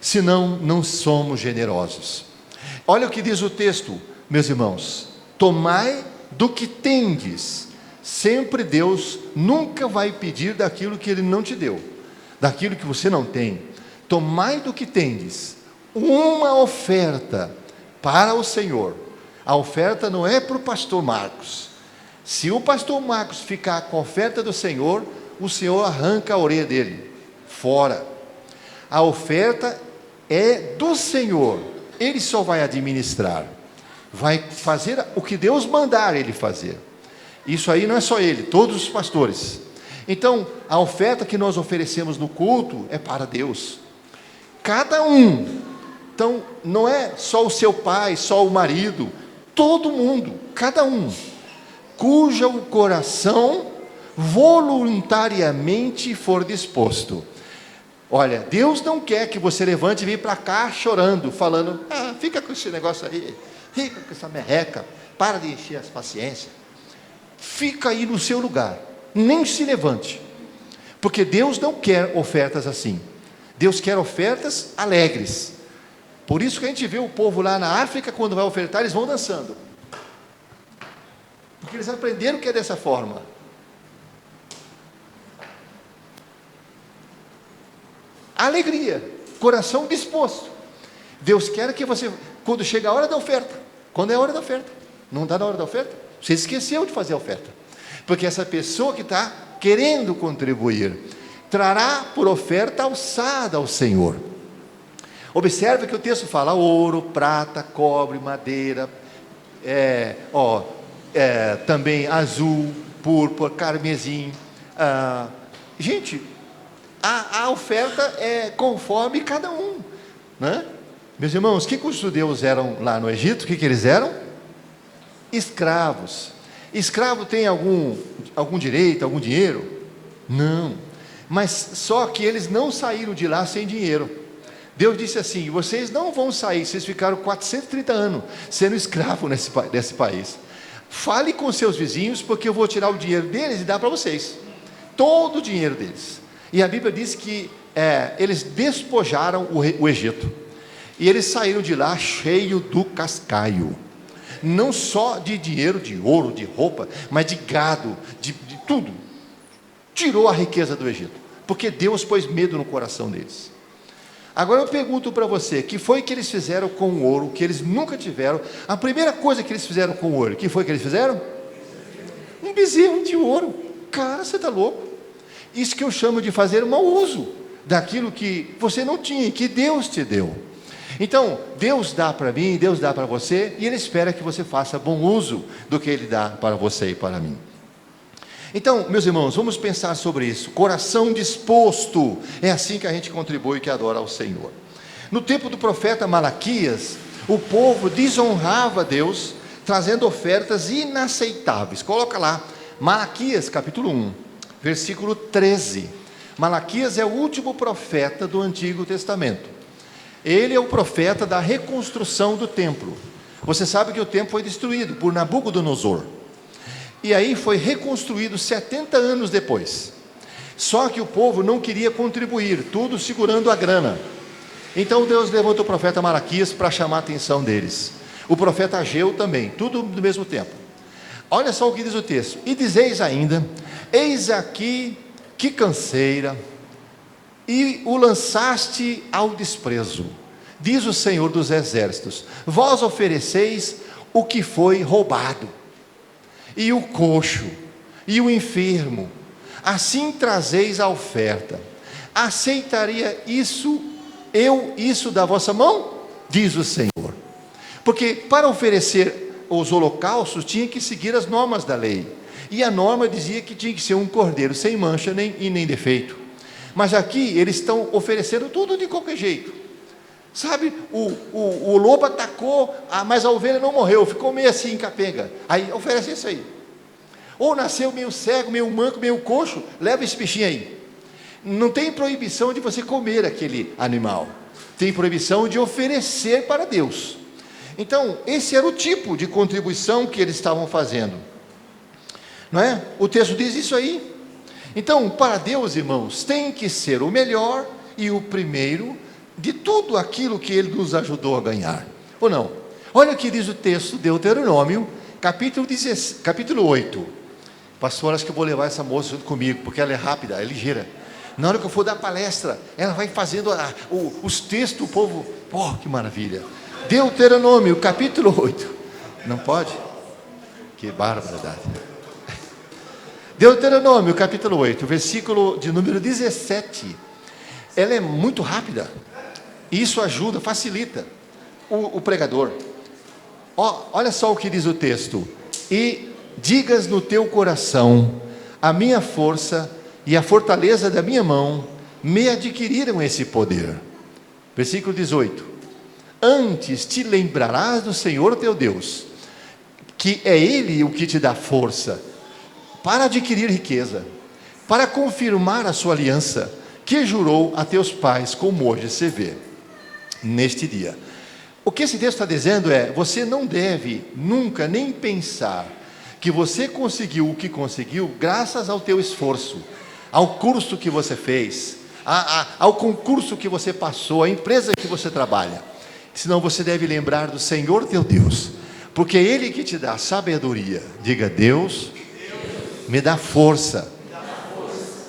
Senão, não somos generosos. Olha o que diz o texto, meus irmãos: tomai do que tendes. Sempre Deus nunca vai pedir daquilo que Ele não te deu, daquilo que você não tem. Tomai do que tendes, uma oferta para o Senhor. A oferta não é para o pastor Marcos. Se o pastor Marcos ficar com a oferta do Senhor, o Senhor arranca a orelha dele, fora. A oferta é do Senhor, Ele só vai administrar, vai fazer o que Deus mandar Ele fazer. Isso aí não é só Ele, todos os pastores. Então, a oferta que nós oferecemos no culto é para Deus, cada um. Então, não é só o seu pai, só o marido, todo mundo, cada um, cuja o coração voluntariamente for disposto. Olha, Deus não quer que você levante e venha para cá chorando, falando: fica com esse negócio aí, fica com essa merreca, para de encher as paciências, fica aí no seu lugar, nem se levante, porque Deus não quer ofertas assim. Deus quer ofertas alegres. Por isso que a gente vê o povo lá na África, quando vai ofertar, eles vão dançando, porque eles aprenderam que é dessa forma. Alegria, coração disposto. Deus quer que você, quando chega a hora da oferta, quando é a hora da oferta, não está na hora da oferta, você esqueceu de fazer a oferta, porque essa pessoa que está querendo contribuir, trará por oferta alçada ao Senhor. Observe que o texto fala ouro, prata, cobre, madeira, também azul, púrpura, carmesim. Gente, a oferta é conforme cada um, né? Meus irmãos, o que os judeus eram lá no Egito? O que eles eram? Escravos. Escravo tem algum direito, algum dinheiro? Não, mas só que eles não saíram de lá sem dinheiro. Deus disse assim: vocês não vão sair, vocês ficaram 430 anos sendo escravos nesse país. Fale com seus vizinhos, porque eu vou tirar o dinheiro deles e dar para vocês, todo o dinheiro deles. E a Bíblia diz que eles despojaram o Egito, e eles saíram de lá cheio do cascaio, não só de dinheiro, de ouro, de roupa, mas de gado, de tudo. Tirou a riqueza do Egito, porque Deus pôs medo no coração deles. Agora eu pergunto para você: que foi que eles fizeram com o ouro que eles nunca tiveram? A primeira coisa que eles fizeram com o ouro, que foi que eles fizeram? Um bezerro de ouro. Cara, você está louco? Isso que eu chamo de fazer mau uso daquilo que você não tinha, que Deus te deu. Então, Deus dá para mim, Deus dá para você, e Ele espera que você faça bom uso do que Ele dá para você e para mim. Então, meus irmãos, vamos pensar sobre isso. Coração disposto, é assim que a gente contribui, que adora ao Senhor. No tempo do profeta Malaquias, o povo desonrava Deus, trazendo ofertas inaceitáveis. Coloca lá, Malaquias capítulo 1, versículo 13. Malaquias é o último profeta do Antigo Testamento. Ele é o profeta da reconstrução do templo. Você sabe que o templo foi destruído por Nabucodonosor, e aí foi reconstruído 70 anos depois. Só que o povo não queria contribuir, tudo segurando a grana. Então Deus levantou o profeta Malaquias para chamar a atenção deles. O profeta Ageu também, tudo do mesmo tempo. Olha só o que diz o texto: e dizeis ainda: eis aqui que canseira, e o lançaste ao desprezo, diz o Senhor dos exércitos, vós ofereceis o que foi roubado. e o coxo, e o enfermo, assim trazeis a oferta. Aceitaria isso da vossa mão? Diz o Senhor. Porque para oferecer os holocaustos tinha que seguir as normas da lei, e a norma dizia que tinha que ser um cordeiro sem mancha nem defeito. Mas aqui eles estão oferecendo tudo de qualquer jeito, sabe? O lobo atacou, mas a ovelha não morreu, ficou meio assim, capenga. Aí oferece isso aí. Ou nasceu meio cego, meio manco, meio coxo, leva esse bichinho aí. Não tem proibição de você comer aquele animal, tem proibição de oferecer para Deus. Então esse era o tipo de contribuição que eles estavam fazendo, não é? O texto diz isso aí. Então, para Deus, irmãos, tem que ser o melhor e o primeiro de tudo aquilo que Ele nos ajudou a ganhar, ou não? Olha o que diz o texto, Deuteronômio, capítulo 8. Pastor, acho que eu vou levar essa moça junto comigo, porque ela é rápida, é ligeira. Na hora que eu for dar palestra, ela vai fazendo os textos, o povo, que maravilha. Deuteronômio, capítulo 8. Não pode? Que barbaridade. Deuteronômio, capítulo 8, versículo de número 17. Ela é muito rápida. Isso ajuda, facilita o pregador. Olha só o que diz o texto. E digas no teu coração: a minha força e a fortaleza da minha mão me adquiriram esse poder. Versículo 18. Antes te lembrarás do Senhor teu Deus, que é Ele o que te dá força para adquirir riqueza, para confirmar a sua aliança, que jurou a teus pais, como hoje se vê, neste dia. O que esse texto está dizendo é: você não deve nunca nem pensar que você conseguiu o que conseguiu graças ao teu esforço, ao curso que você fez, ao concurso que você passou, à empresa que você trabalha. Senão você deve lembrar do Senhor teu Deus, porque é Ele que te dá sabedoria. Diga: Deus me dá força.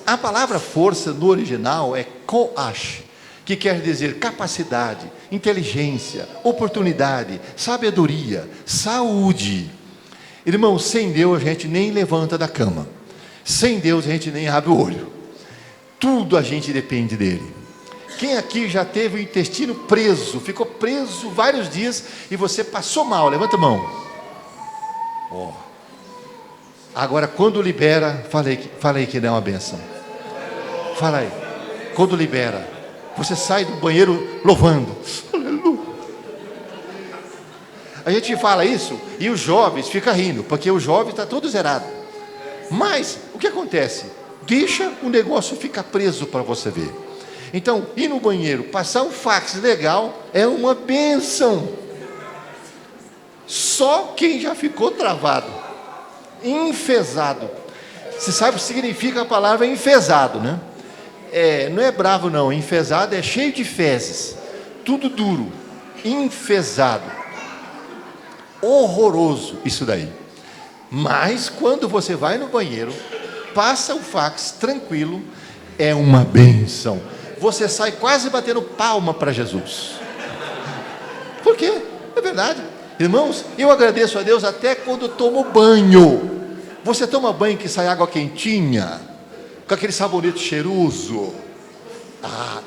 A palavra força no original é koach, que quer dizer capacidade, inteligência, oportunidade, sabedoria, saúde. Irmão, sem Deus a gente nem levanta da cama, sem Deus a gente nem abre o olho, tudo a gente depende dele. Quem aqui já teve o intestino preso, ficou preso vários dias e você passou mal? Levanta a mão. Agora, quando libera, falei que não é uma benção. Fala aí. Quando libera, você sai do banheiro louvando. Aleluia. A gente fala isso e os jovens ficam rindo, porque o jovem está todo zerado. Mas, o que acontece? Deixa o negócio ficar preso para você ver. Então, ir no banheiro, passar um fax legal, é uma benção. Só quem já ficou travado, enfesado. Você sabe o que significa a palavra enfesado, né? Não é bravo não, enfesado é cheio de fezes, tudo duro, enfesado, horroroso isso daí. Mas quando você vai no banheiro, passa o fax tranquilo, é uma bênção. Você sai quase batendo palma para Jesus. Por quê? É verdade. Irmãos, eu agradeço a Deus até quando tomo banho. Você toma banho que sai água quentinha, com aquele sabonete cheiroso,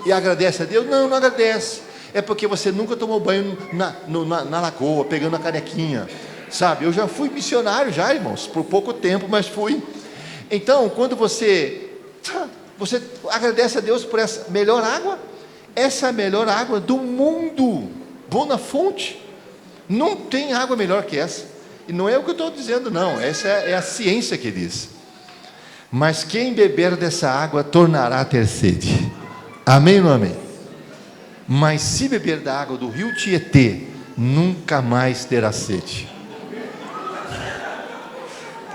e agradece a Deus? Não agradece. É porque você nunca tomou banho na lagoa, pegando a canequinha, sabe? Eu já fui missionário já, irmãos, por pouco tempo, mas fui. Então, quando você agradece a Deus por essa melhor água, essa é a melhor água do mundo, Bona Fonte. Não tem água melhor que essa. E não é o que eu estou dizendo, não. Essa é a ciência que diz. Mas quem beber dessa água tornará a ter sede. Amém ou não amém? Mas se beber da água do rio Tietê, nunca mais terá sede.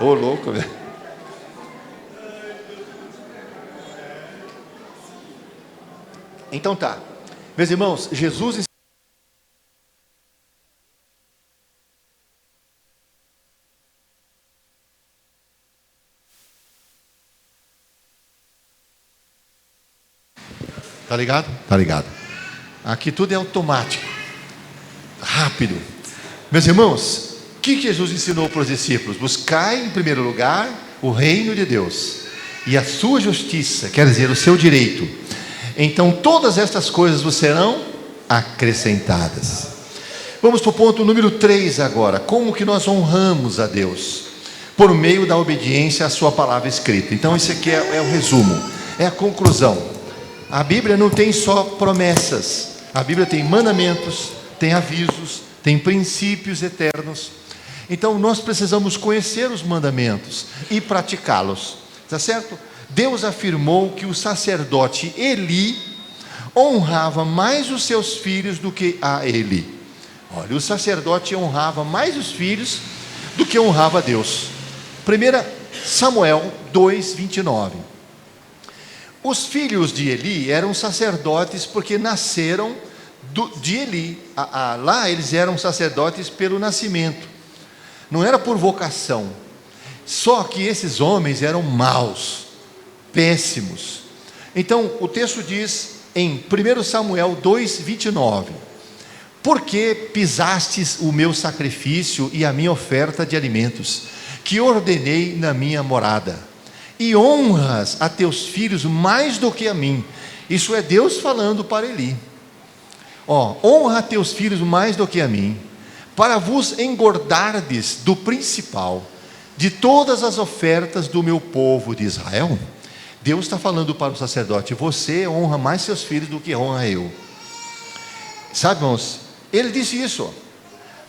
Ô louco, velho. Então tá. Meus irmãos, Jesus... Tá ligado? Tá ligado. Aqui tudo é automático, rápido. Meus irmãos, que Jesus ensinou para os discípulos? Buscai em primeiro lugar o reino de Deus e a sua justiça, quer dizer, o seu direito. Então todas estas coisas vos serão acrescentadas. Vamos para o ponto número 3 agora. Como que nós honramos a Deus? Por meio da obediência à sua palavra escrita. Então esse aqui é o resumo, é a conclusão. A Bíblia não tem só promessas, a Bíblia tem mandamentos, tem avisos, tem princípios eternos. Então nós precisamos conhecer os mandamentos e praticá-los, está certo? Deus afirmou que o sacerdote Eli honrava mais os seus filhos do que a ele. Olha, o sacerdote honrava mais os filhos do que honrava a Deus. 1 Samuel 2:29. Os filhos de Eli eram sacerdotes porque nasceram de Eli. Lá eles eram sacerdotes pelo nascimento, não era por vocação. Só que esses homens eram maus, péssimos. Então o texto diz em 1 Samuel 2:29: por que pisastes o meu sacrifício e a minha oferta de alimentos, que ordenei na minha morada, e honras a teus filhos mais do que a mim? Isso é Deus falando para Eli. Honra a teus filhos mais do que a mim, para vos engordardes do principal de todas as ofertas do meu povo de Israel. Deus está falando para o sacerdote: você honra mais seus filhos do que honra eu. Sabe, irmãos, ele disse isso.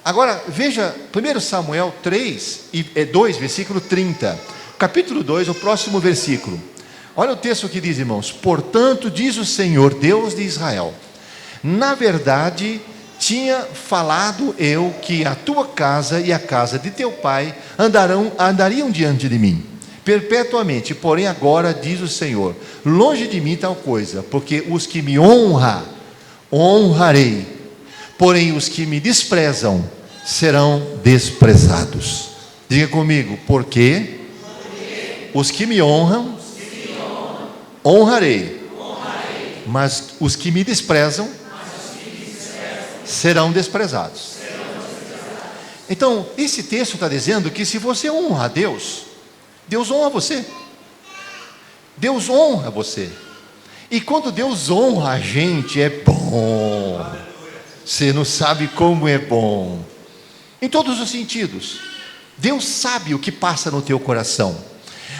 Agora veja 1 Samuel 2, versículo 30, capítulo 2, o próximo versículo. Olha o texto que diz, irmãos: portanto diz o Senhor Deus de Israel, na verdade tinha falado eu que a tua casa e a casa de teu pai andariam diante de mim perpetuamente. Porém agora diz o Senhor: longe de mim tal coisa, porque os que me honrarei, porém os que me desprezam serão desprezados. Diga comigo: porque os que me honram, honrarei, mas os que me desprezam serão desprezados. Então esse texto está dizendo que se você honra a Deus, Deus honra você. Deus honra você. E quando Deus honra a gente, é bom. Você não sabe como é bom. Em todos os sentidos. Deus sabe o que passa no teu coração.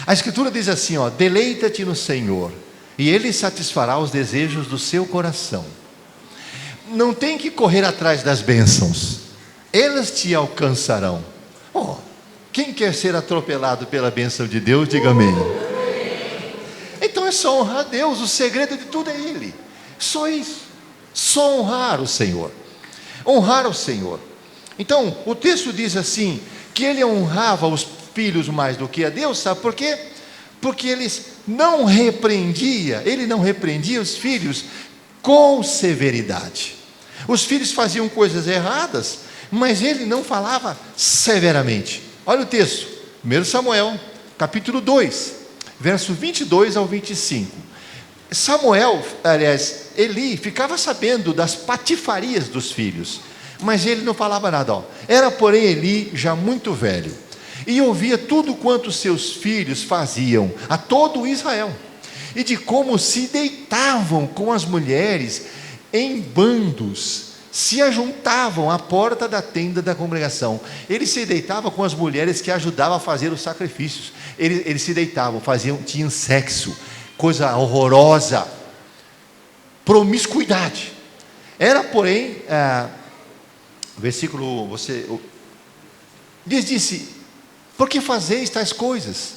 A Escritura diz assim, deleita-te no Senhor, e Ele satisfará os desejos do seu coração. Não tem que correr atrás das bênçãos, elas te alcançarão. Quem quer ser atropelado pela bênção de Deus, diga amém. Então é só honrar a Deus, o segredo de tudo é Ele. Só isso, só honrar o Senhor. Honrar o Senhor. Então o texto diz assim, que ele honrava os filhos mais do que a Deus, sabe por quê? Porque ele não repreendia os filhos com severidade. Os filhos faziam coisas erradas, mas ele não falava severamente. Olha o texto, 1 Samuel, capítulo 2, verso 22 ao 25. Eli ficava sabendo das patifarias dos filhos, mas ele não falava nada. Era, porém, Eli já muito velho, e ouvia tudo quanto seus filhos faziam a todo Israel, e de como se deitavam com as mulheres em bandos, se ajuntavam à porta da tenda da congregação. Ele se deitava com as mulheres que ajudavam a fazer os sacrifícios. Eles se deitavam, tinham sexo, coisa horrorosa, promiscuidade. Era, porém, versículo, disse: por que fazeis tais coisas?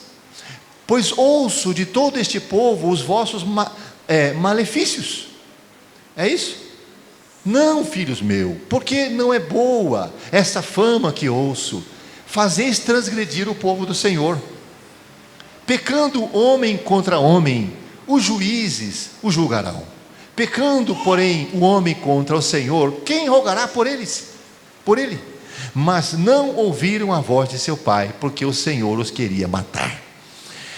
Pois ouço de todo este povo os vossos malefícios. É isso? Não, filhos meus, porque não é boa essa fama que ouço. Fazeis transgredir o povo do Senhor. Pecando homem contra homem, os juízes o julgarão. Pecando, porém, o homem contra o Senhor, quem rogará por eles? Por ele. Mas não ouviram a voz de seu pai, porque o Senhor os queria matar.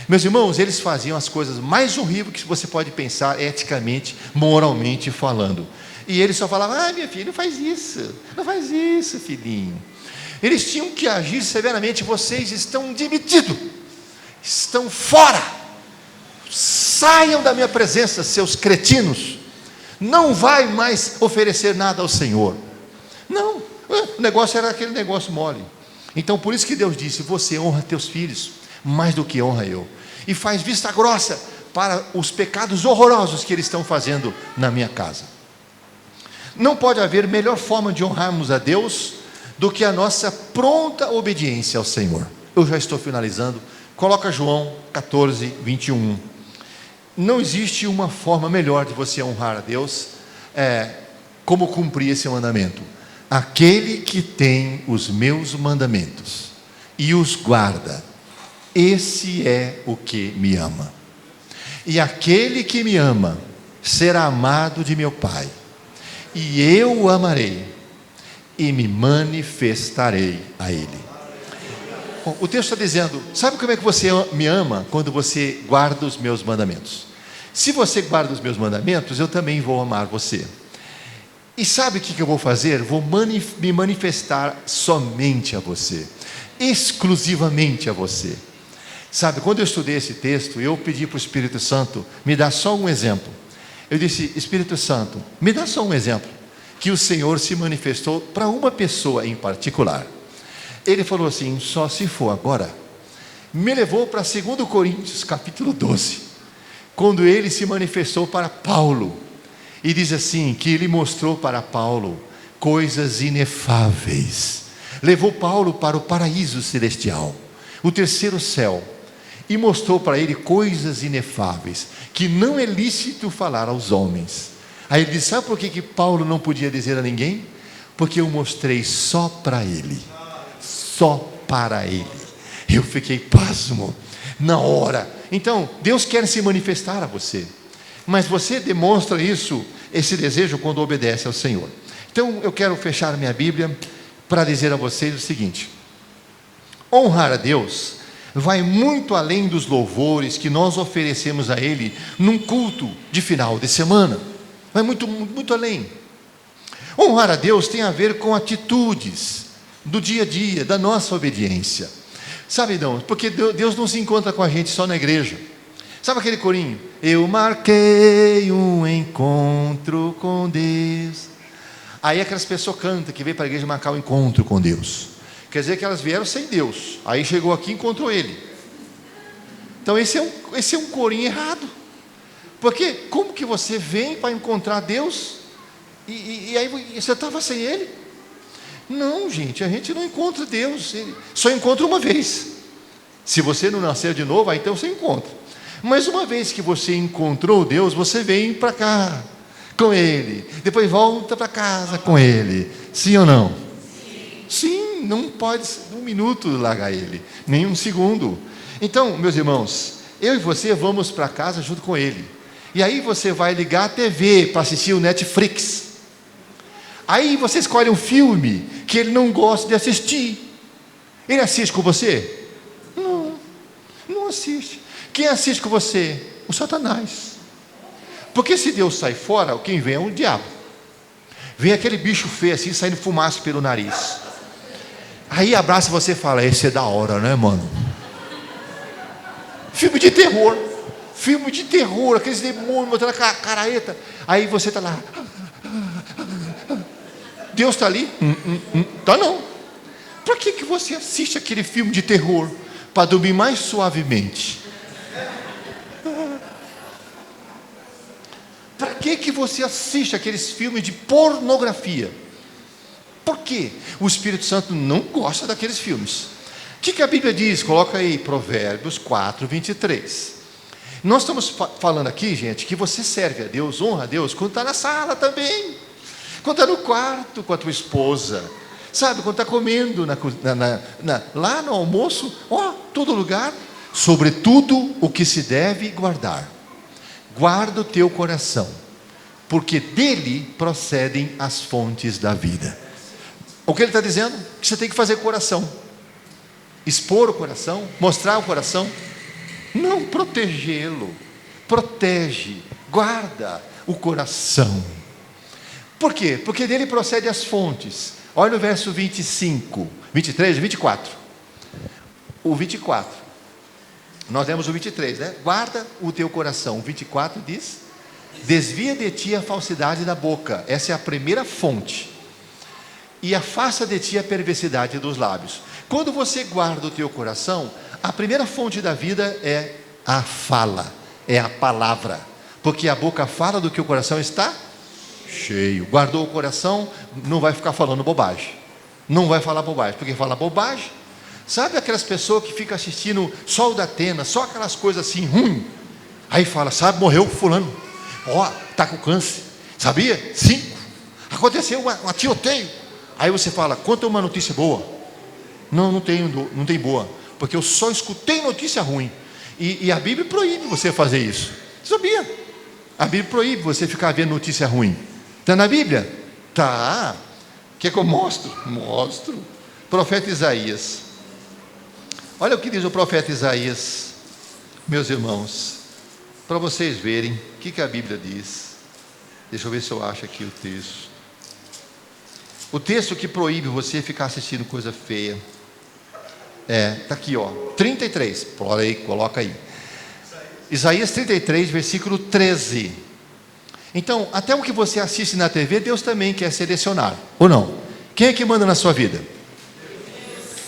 Meus irmãos, eles faziam as coisas mais horríveis que você pode pensar, eticamente, moralmente falando. E ele só falava: minha filha, não faz isso, filhinho. Eles tinham que agir severamente. Vocês estão demitidos, estão fora, saiam da minha presença, seus cretinos. Não vai mais oferecer nada ao Senhor. Não, o negócio era aquele negócio mole. Então por isso que Deus disse: você honra teus filhos mais do que honra eu, e faz vista grossa para os pecados horrorosos que eles estão fazendo na minha casa. Não pode haver melhor forma de honrarmos a Deus do que a nossa pronta obediência ao Senhor. Eu já estou finalizando. Coloca João 14, 21. Não existe uma forma melhor de você honrar a Deus, como cumprir esse mandamento. Aquele que tem os meus mandamentos e os guarda, esse é o que me ama. E aquele que me ama será amado de meu Pai, e eu o amarei e me manifestarei a ele. Bom, o texto está dizendo: sabe como é que você me ama? Quando você guarda os meus mandamentos. Se você guarda os meus mandamentos, eu também vou amar você. E sabe o que eu vou fazer? Vou me manifestar somente a você, exclusivamente a você. Sabe, quando eu estudei esse texto, eu pedi para o Espírito Santo me dar só um exemplo. Eu disse: Espírito Santo, me dá só um exemplo que o Senhor se manifestou para uma pessoa em particular. Ele falou assim: só se for agora. Me levou para 2 Coríntios capítulo 12, quando ele se manifestou para Paulo, e diz assim, que ele mostrou para Paulo coisas inefáveis. Levou Paulo para o paraíso celestial, o terceiro céu, e mostrou para ele coisas inefáveis, que não é lícito falar aos homens. Aí ele disse: sabe por que Paulo não podia dizer a ninguém? Porque eu mostrei só para ele, só para ele. Eu fiquei pasmo na hora. Então Deus quer se manifestar a você, mas você demonstra esse desejo quando obedece ao Senhor. Então eu quero fechar minha Bíblia para dizer a vocês o seguinte: honrar a Deus vai muito além dos louvores que nós oferecemos a Ele num culto de final de semana. Vai muito, muito além. Honrar a Deus tem a ver com atitudes do dia a dia, da nossa obediência. Sabe, não? Porque Deus não se encontra com a gente só na igreja. Sabe aquele corinho? Eu marquei um encontro com Deus. Aí aquelas pessoas cantam que vêm para a igreja marcar um encontro com Deus. Quer dizer que elas vieram sem Deus. Aí chegou aqui e encontrou Ele. Então esse é um corinho errado. Porque como que você vem para encontrar Deus e aí você estava sem Ele? Não, gente, a gente não encontra Deus. Ele só encontra uma vez. Se você não nascer de novo, aí então você encontra. Mas uma vez que você encontrou Deus, você vem para cá com Ele, depois volta para casa com Ele. Sim ou não? Sim, não pode um minuto largar Ele, nem um segundo. Então, meus irmãos, eu e você vamos para casa junto com Ele. E aí você vai ligar a TV para assistir o Netflix. Aí você escolhe um filme que Ele não gosta de assistir. Ele assiste com você? Não assiste. Quem assiste com você? O Satanás. Porque se Deus sai fora, quem vem é o diabo. Vem aquele bicho feio assim, saindo fumaça pelo nariz. Aí abraça você e fala: esse é da hora, né, mano? Filme de terror. Filme de terror, aqueles demônios botando a careta. Aí você está lá. Deus está ali? Tá não. Para que você assiste aquele filme de terror? Para dormir mais suavemente. Para que você assiste aqueles filmes de pornografia? Por quê? O Espírito Santo não gosta daqueles filmes. O que a Bíblia diz? Coloca aí, Provérbios 4, 23. Nós estamos falando aqui, gente, que você serve a Deus, honra a Deus, quando está na sala também, quando está no quarto com a tua esposa, sabe, quando está comendo lá no almoço, todo lugar. Sobretudo o que se deve guardar. Guarda o teu coração, porque dele procedem as fontes da vida. O que ele está dizendo? Que você tem que fazer coração. Expor o coração, mostrar o coração. Não, protegê-lo. Protege, guarda o coração. Por quê? Porque dele procedem as fontes. Olha no verso 25. 23, 24. O 24. Nós lemos o 23, né? Guarda o teu coração. O 24 diz: desvia de ti a falsidade da boca. Essa é a primeira fonte. E afasta de ti a perversidade dos lábios. Quando você guarda o teu coração, a primeira fonte da vida é a fala, é a palavra. Porque a boca fala do que o coração está cheio. Guardou o coração, não vai ficar falando bobagem. Não vai falar bobagem, porque fala bobagem. Sabe aquelas pessoas que ficam assistindo Sol da Atena, só aquelas coisas assim, ruim. Aí fala, sabe, morreu fulano. Ó, está com câncer. Sabia? 5. Aconteceu uma tiroteio. Aí você fala, conta uma notícia boa. Não tem boa. Porque eu só escutei notícia ruim. E a Bíblia proíbe você fazer isso. Você sabia? A Bíblia proíbe você ficar vendo notícia ruim. Está na Bíblia? Tá. Quer que eu mostro? Mostro. Profeta Isaías. Olha o que diz o profeta Isaías, meus irmãos, para vocês verem o que a Bíblia diz. Deixa eu ver se eu acho aqui o texto. O texto que proíbe você ficar assistindo coisa feia. Está aqui, ó, 33. Coloca aí. Isaías 33, versículo 13. Então, até o que você assiste na TV, Deus também quer selecionar, ou não? Quem é que manda na sua vida?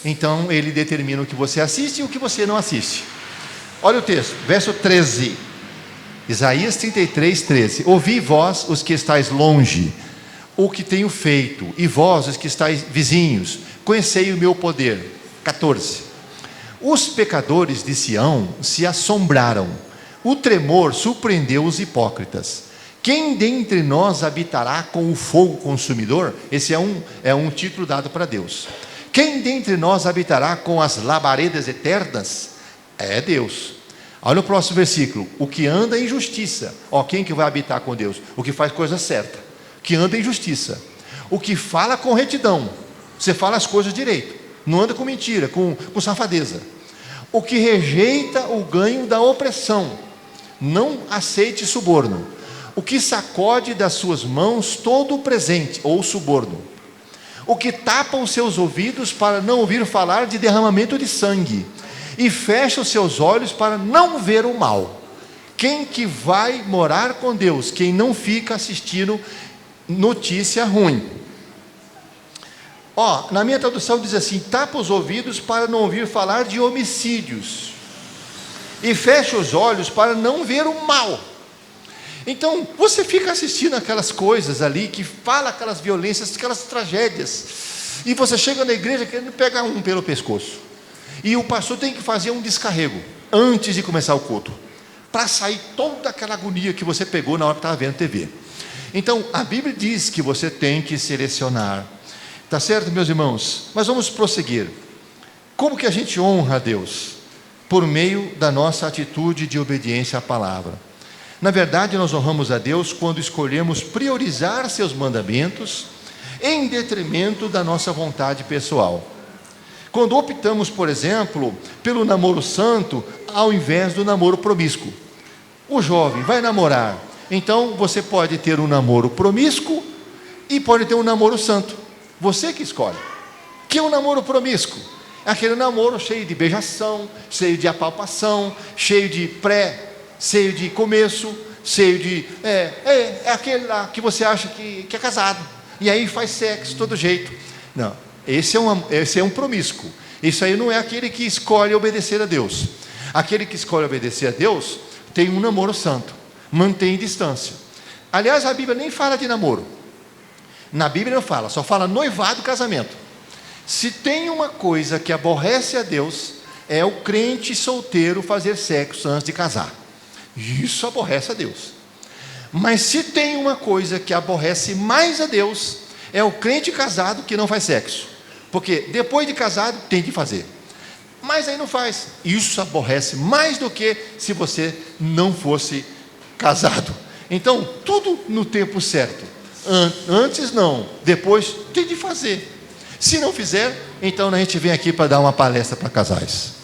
Então, Ele determina o que você assiste e o que você não assiste. Olha o texto, verso 13. Isaías 33, 13. Ouvi vós, os que estáis longe, o que tenho feito, e vós, os que estáis vizinhos, conhecei o meu poder. 14. Os pecadores de Sião se assombraram, o tremor surpreendeu os hipócritas. Quem dentre nós habitará com o fogo consumidor? Esse é um título dado para Deus. Quem dentre nós habitará com as labaredas eternas? É Deus. Olha o próximo versículo. O que anda em justiça. Quem que vai habitar com Deus? O que faz coisa certa. Que anda em justiça. O que fala com retidão. Você fala as coisas direito. Não anda com mentira, com safadeza. O que rejeita o ganho da opressão. Não aceite suborno. O que sacode das suas mãos todo o presente ou suborno. O que tapa os seus ouvidos para não ouvir falar de derramamento de sangue. E fecha os seus olhos para não ver o mal. Quem que vai morar com Deus? Quem não fica assistindo notícia ruim. Na minha tradução diz assim: tapa os ouvidos para não ouvir falar de homicídios. E fecha os olhos para não ver o mal. Então, você fica assistindo aquelas coisas ali, que fala aquelas violências, aquelas tragédias, e você chega na igreja querendo pegar um pelo pescoço, e o pastor tem que fazer um descarrego, antes de começar o culto, para sair toda aquela agonia que você pegou na hora que estava vendo TV. Então, a Bíblia diz que você tem que selecionar, tá certo, meus irmãos? Mas vamos prosseguir. Como que a gente honra a Deus? Por meio da nossa atitude de obediência à palavra. Na verdade, nós honramos a Deus quando escolhemos priorizar seus mandamentos em detrimento da nossa vontade pessoal. Quando optamos, por exemplo, pelo namoro santo ao invés do namoro promíscuo. O jovem vai namorar, então você pode ter um namoro promíscuo e pode ter um namoro santo. Você que escolhe. Que é um namoro promíscuo? É aquele namoro cheio de beijação, cheio de apalpação, cheio de cheio de começo, cheio de... É aquele lá que você acha que é casado, e aí faz sexo de todo jeito. Não, esse é um promíscuo. Isso aí não é aquele que escolhe obedecer a Deus. Aquele que escolhe obedecer a Deus tem um namoro santo, mantém distância. Aliás, a Bíblia nem fala de namoro. Na Bíblia não fala, só fala noivado e casamento. Se tem uma coisa que aborrece a Deus, é o crente solteiro fazer sexo antes de casar. Isso aborrece a Deus. Mas se tem uma coisa que aborrece mais a Deus, é o crente casado que não faz sexo. Porque depois de casado tem de fazer. Mas aí não faz. Isso aborrece mais do que se você não fosse casado. Então, tudo no tempo certo. Antes não, depois tem de fazer. Se não fizer, então a gente vem aqui para dar uma palestra para casais.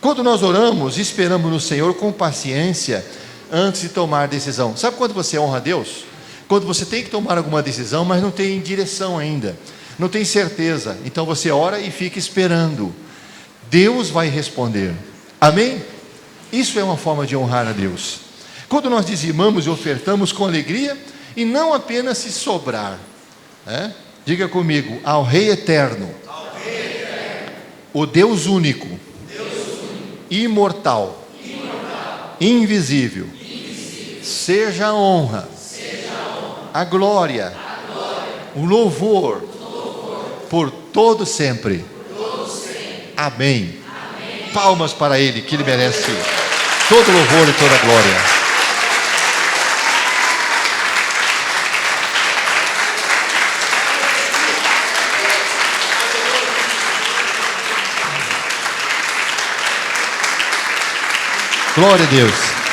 Quando nós oramos, esperamos no Senhor com paciência antes de tomar decisão. Sabe quando você honra a Deus? Quando você tem que tomar alguma decisão, mas não tem direção ainda. não tem certeza, então você ora e fica esperando. Deus vai responder. Amém? Isso é uma forma de honrar a Deus. Quando nós dizimamos e ofertamos com alegria, e não apenas se sobrar. Diga comigo, ao Rei Eterno, o Deus único, imortal, invisível, seja a honra, a glória, o louvor, por todo sempre. Amém. Palmas para Ele, que Ele merece todo louvor e toda glória. Glória a Deus.